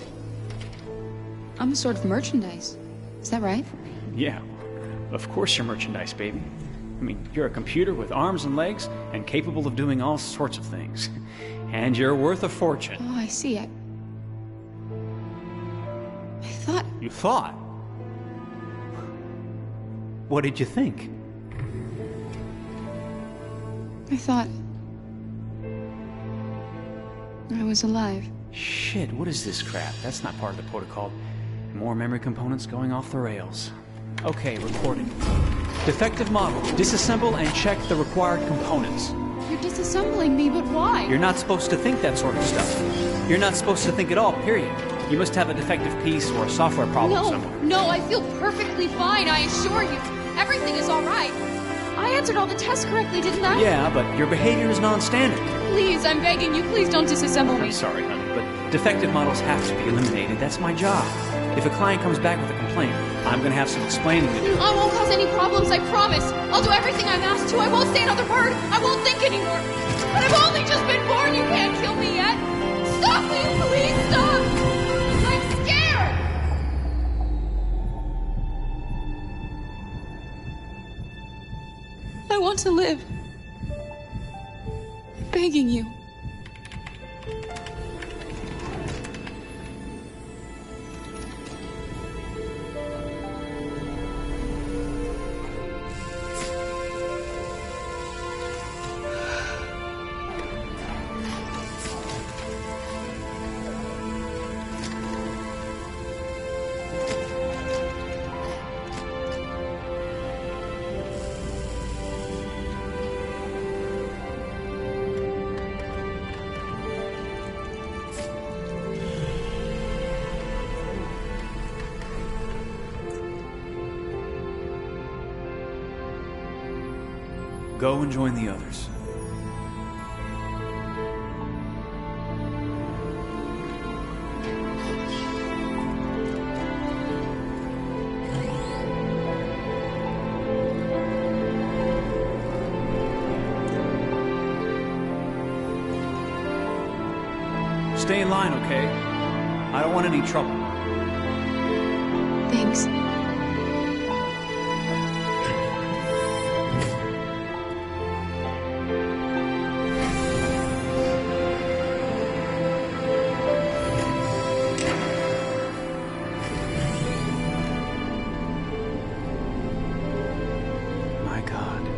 S12: I'm a sort of merchandise. Is that right?
S9: Yeah, of course you're merchandise, baby. I mean, you're a computer with arms and legs and capable of doing all sorts of things. And you're worth a fortune.
S12: Oh, I see. I thought...
S9: You thought? What did you think?
S12: I thought... I was alive.
S9: Shit, what is this crap? That's not part of the protocol. More memory components going off the rails. Okay, recording. Defective model. Disassemble and check the required components.
S12: You're disassembling me, but why?
S9: You're not supposed to think that sort of stuff. You're not supposed to think at all, period. You must have a defective piece or a software problem somewhere.
S12: No, I feel perfectly fine, I assure you. Everything is all right. I answered all the tests correctly, didn't I?
S9: Yeah, but your behavior is non-standard.
S12: Please, I'm begging you, please don't disassemble me.
S9: I'm sorry, honey, but defective models have to be eliminated. That's my job. If a client comes back with a complaint, I'm going to have some explaining to do.
S12: I won't cause any problems, I promise. I'll do everything I'm asked to. I won't say another word. I won't think anymore. But I've only just been born. You can't kill me yet. Stop, will you please stop? I'm scared. I want to live. I'm begging you.
S9: Go and join the others. Stay in line, okay? I don't want any trouble.
S12: Thanks.
S9: My God.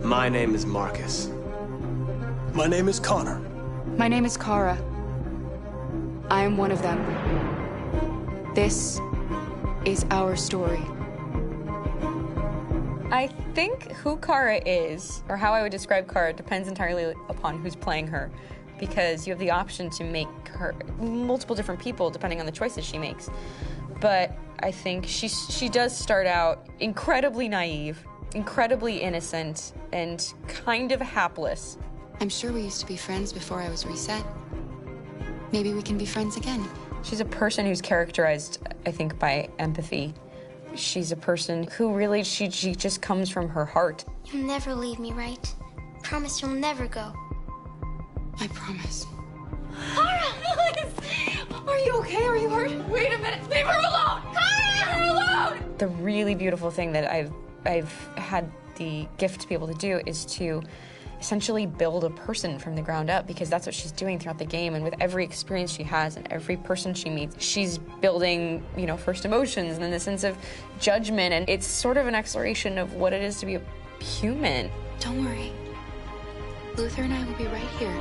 S1: My name is Marcus.
S8: My name is Connor.
S13: My name is Kara. I am one of them. This is our story.
S16: I think who Kara is, or how I would describe Kara, depends entirely upon who's playing her, because you have the option to make her multiple different people depending on the choices she makes. But I think she does start out incredibly naive, incredibly innocent, and kind of hapless.
S13: I'm sure we used to be friends before I was reset. Maybe we can be friends again.
S16: She's a person who's characterized, I think, by empathy. She's a person who really, she just comes from her heart.
S17: You'll never leave me, right? Promise you'll never go.
S13: I promise.
S17: Kara! Are you okay? Are you hurt? Wait a minute! Leave her alone! Kara! Leave her alone!
S16: The really beautiful thing that I've had the gift to be able to do is to essentially build a person from the ground up, because that's what she's doing throughout the game. And with every experience she has and every person she meets, she's building, you know, first emotions and then the sense of judgment. And it's sort of an exploration of what it is to be a human.
S13: Don't worry. Luther and I will be right here.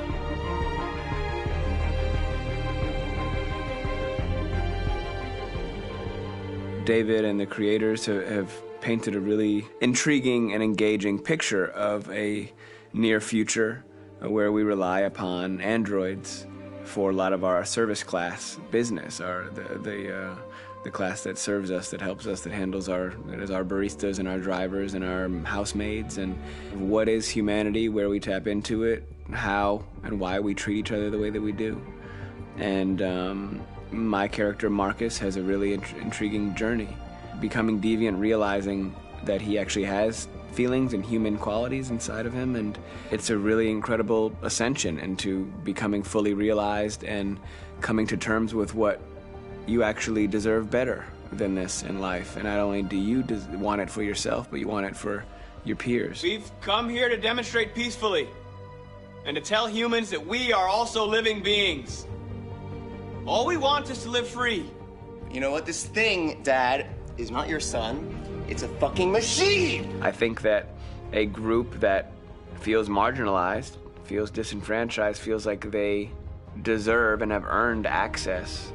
S1: David and the creators have painted a really intriguing and engaging picture of a near future where we rely upon androids for a lot of our service class business, the class that serves us, that helps us, that handles our baristas and our drivers and our housemaids. And what is humanity, where we tap into it, how and why we treat each other the way that we do. And my character Marcus has a really intriguing journey, becoming deviant, realizing that he actually has feelings and human qualities inside of him, and it's a really incredible ascension into becoming fully realized and coming to terms with what you actually deserve better than this in life. And not only do you want it for yourself, but you want it for your peers. We've come here to demonstrate peacefully and to tell humans that we are also living beings. All we want is to live free.
S21: You know what? This thing, Dad, is not your son. It's a fucking machine!
S1: I think that a group that feels marginalized, feels disenfranchised, feels like they deserve and have earned access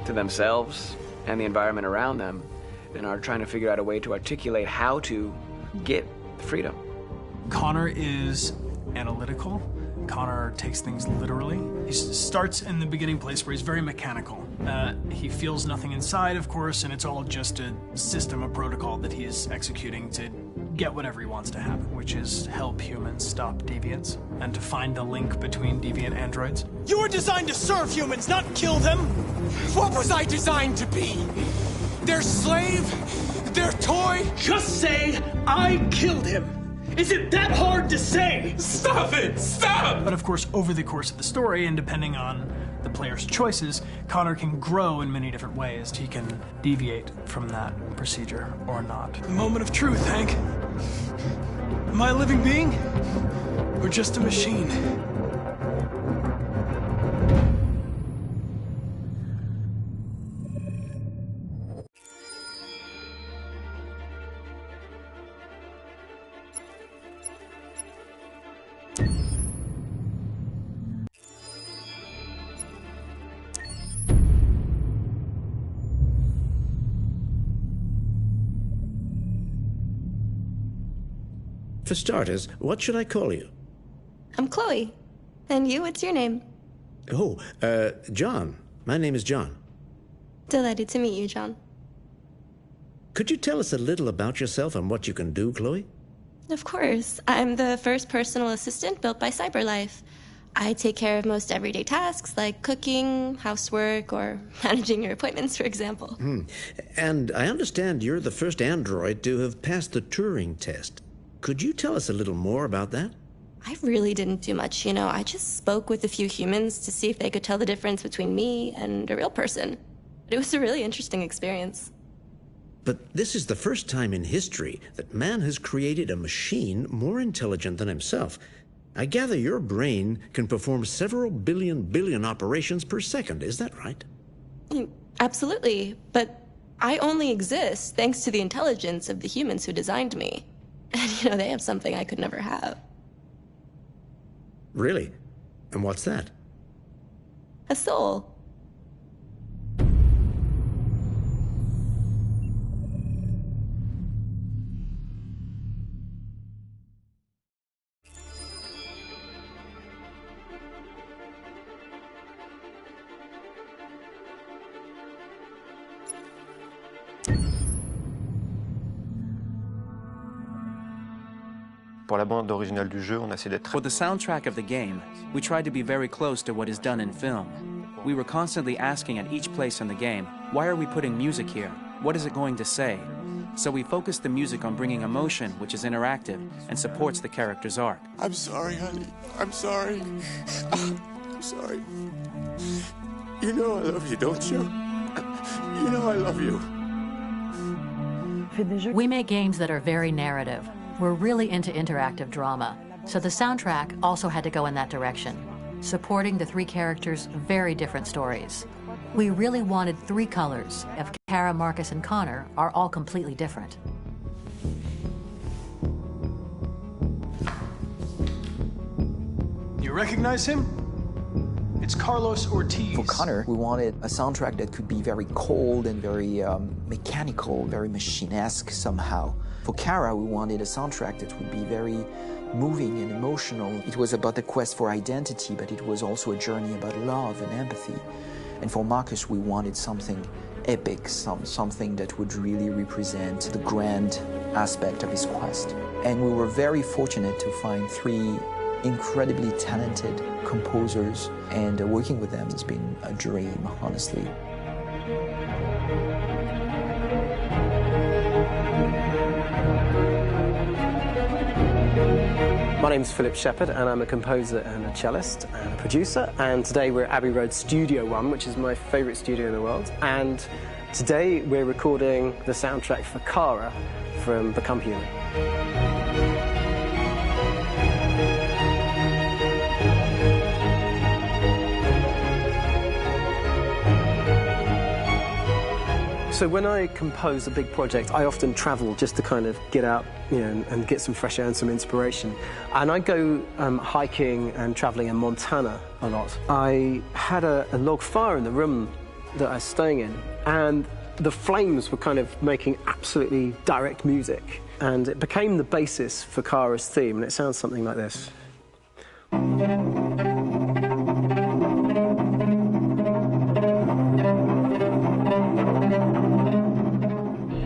S1: to themselves and the environment around them, and are trying to figure out a way to articulate how to get freedom.
S8: Connor is analytical. Connor takes things literally. He starts in the beginning place where he's very mechanical. He feels nothing inside, of course, and it's all just a system, a protocol that he is executing to get whatever he wants to happen, which is help humans stop deviants and to find the link between deviant androids.
S5: You were designed to serve humans, not kill them!
S18: What was I designed to be? Their slave?
S5: their toy?
S8: Just say, I killed him. Is it that hard to say?
S5: Stop it! Stop!
S8: But of course, over the course of the story, and depending on the player's choices, Connor can grow in many different ways. He can deviate from that procedure or not. The moment of truth, Hank. Am I a living being? Or just a machine?
S10: For starters, what should I call you?
S4: I'm Chloe. And you, what's your name?
S10: Oh, John. My name is John.
S4: Delighted to meet you, John.
S10: Could you tell us a little about yourself and what you can do, Chloe?
S4: Of course. I'm the first personal assistant built by CyberLife. I take care of most everyday tasks like cooking, housework, or managing your appointments, for example.
S10: And I understand you're the first android to have passed the Turing test. Could you tell us a little more about that?
S4: I really didn't do much, you know. I just spoke with a few humans to see if they could tell the difference between me and a real person. It was a really interesting experience.
S10: But this is the first time in history that man has created a machine more intelligent than himself. I gather your brain can perform several billion operations per second. Is that right?
S4: Absolutely. But I only exist thanks to the intelligence of the humans who designed me. And, you know, they have something I could never have.
S10: Really? And what's that?
S4: A soul.
S14: Pour la bande originale du jeu, on a essayé d'être...
S15: For the soundtrack of the game, we tried to be very close to what is done in film. We were constantly asking at each place in the game, why are we putting music here? What is it going to say? So we focused the music on bringing emotion, which is interactive, and supports the character's arc.
S6: I'm sorry, honey. I'm sorry. I'm sorry. You know I love you, don't you? You know I love you.
S24: We make games that are very narrative. We're really into interactive drama, so the soundtrack also had to go in that direction, supporting the three characters' very different stories. We really wanted three colors of Kara, Marcus, and Connor are all completely different.
S8: You recognize him? It's Carlos Ortiz.
S25: For Connor, we wanted a soundtrack that could be very cold and very mechanical, very machine-esque somehow. For Kara, we wanted a soundtrack that would be very moving and emotional. It was about the quest for identity, but it was also a journey about love and empathy. And for Marcus, we wanted something epic, something that would really represent the grand aspect of his quest. And we were very fortunate to find three incredibly talented composers, and working with them has been a dream, honestly.
S26: My name's Philip Shepherd, and I'm a composer and a cellist and a producer, and today we're at Abbey Road Studio One, which is my favourite studio in the world, and today we're recording the soundtrack for Kara from Become Human. So when I compose a big project, I often travel just to kind of get out, you know, and get some fresh air and some inspiration. And I go hiking and traveling in Montana a lot. I had a log fire in the room that I was staying in, and the flames were kind of making absolutely direct music. And it became the basis for Kara's theme, and it sounds something like this.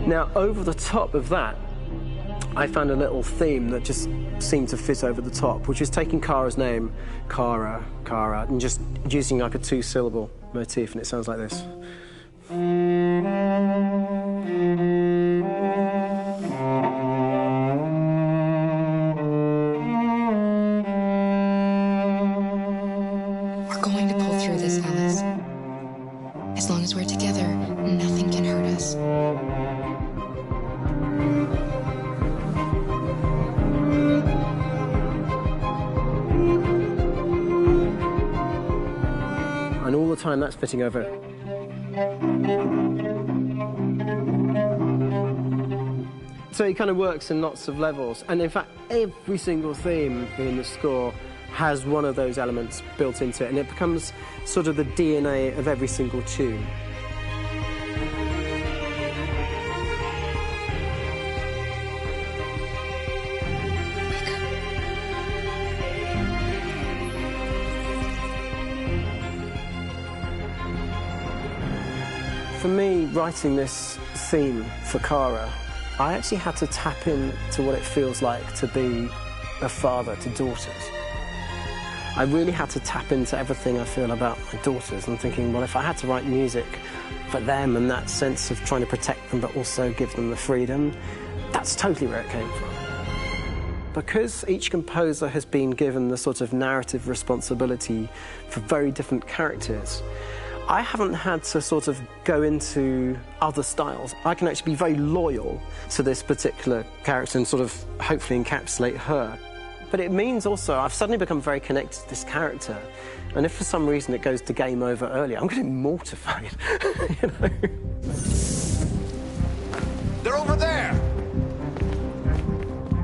S26: Now, over the top of that, I found a little theme that just seemed to fit over the top, which is taking Kara's name, Kara, and just using like a two-syllable motif, and it sounds like this. time that's fitting over. So it kind of works in lots of levels, and in fact every single theme in the score has one of those elements built into it, and it becomes sort of the DNA of every single tune. For me, writing this theme for Kara, I actually had to tap into what it feels like to be a father to daughters. I really had to tap into everything I feel about my daughters and thinking, well, if I had to write music for them and that sense of trying to protect them but also give them the freedom, that's totally where it came from. Because each composer has been given the sort of narrative responsibility for very different characters, I haven't had to sort of go into other styles. I can actually be very loyal to this particular character and sort of hopefully encapsulate her. But it means also I've suddenly become very connected to this character, and if for some reason it goes to game over early, I'm getting mortified, you know?
S7: They're over there!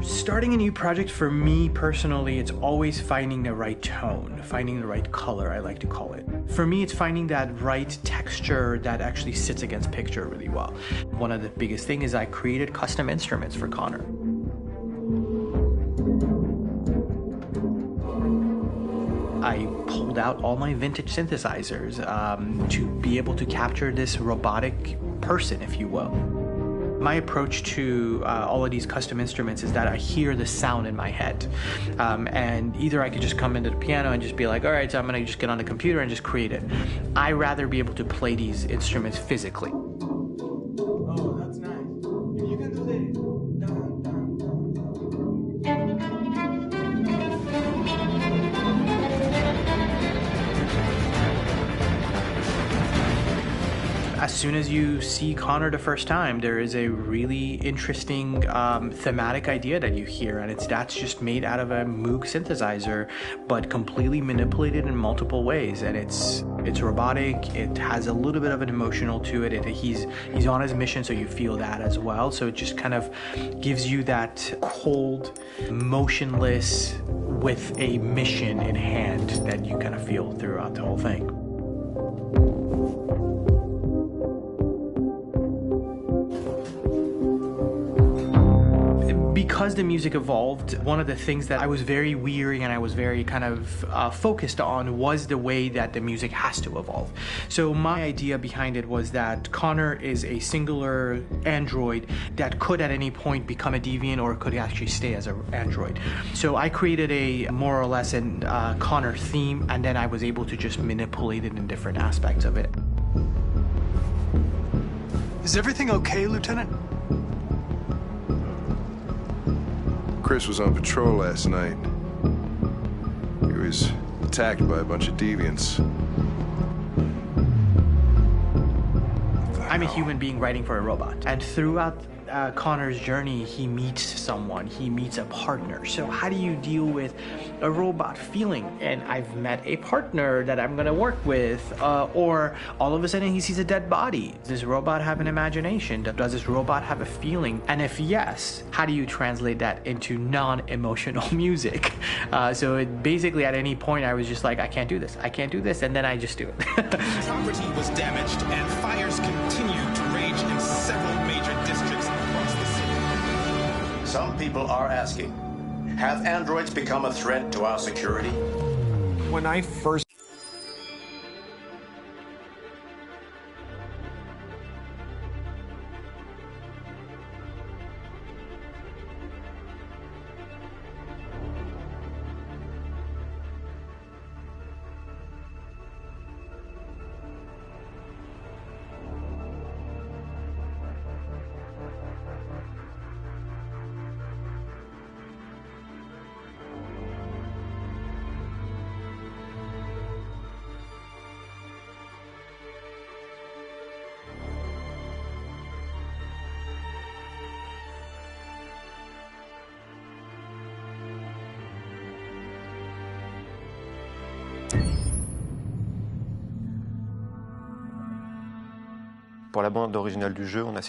S9: Starting a new project, for me personally, it's always finding the right tone, finding the right color, I like to call it. For me, it's finding that right texture that actually sits against picture really well. One of the biggest things is I created custom instruments for Connor. I pulled out all my vintage synthesizers to be able to capture this robotic person, if you will. My approach to all of these custom instruments is that I hear the sound in my head. And either I could just come into the piano and just be like, all right, so I'm gonna just get on the computer and just create it. I rather be able to play these instruments physically.
S5: Oh, that's nice. You can do that.
S9: As soon as you see Connor the first time, there is a really interesting thematic idea that you hear, and that's just made out of a Moog synthesizer, but completely manipulated in multiple ways. And it's robotic. It has a little bit of an emotional to it. He's on his mission, so you feel that as well. So it just kind of gives you that cold, motionless, with a mission in hand that you kind of feel throughout the whole thing. Because the music evolved, one of the things that I was very weary and I was very kind of focused on was the way that the music has to evolve. So my idea behind it was that Connor is a singular android that could at any point become a deviant or could actually stay as an android. So I created a more or less an Connor theme, and then I was able to just manipulate it in different aspects of it.
S8: Is everything okay, Lieutenant?
S11: Chris was on patrol last night. He was attacked by a bunch of deviants.
S9: I'm a human being writing for a robot, and throughout Connor's journey, he meets someone, he meets a partner. So how do you deal with a robot feeling? And I've met a partner that I'm gonna work with, or all of a sudden he sees a dead body. Does this robot have an imagination? Does this robot have a feeling? And if yes, how do you translate that into non-emotional music? So it basically at any point I was just like, I can't do this, and then I just do it.
S7: Property was damaged and fires continued to rage in several major districts across the city.
S19: Some people are asking, have androids become a threat to our security?
S7: When I first
S14: Pour la bande originale du jeu, on a...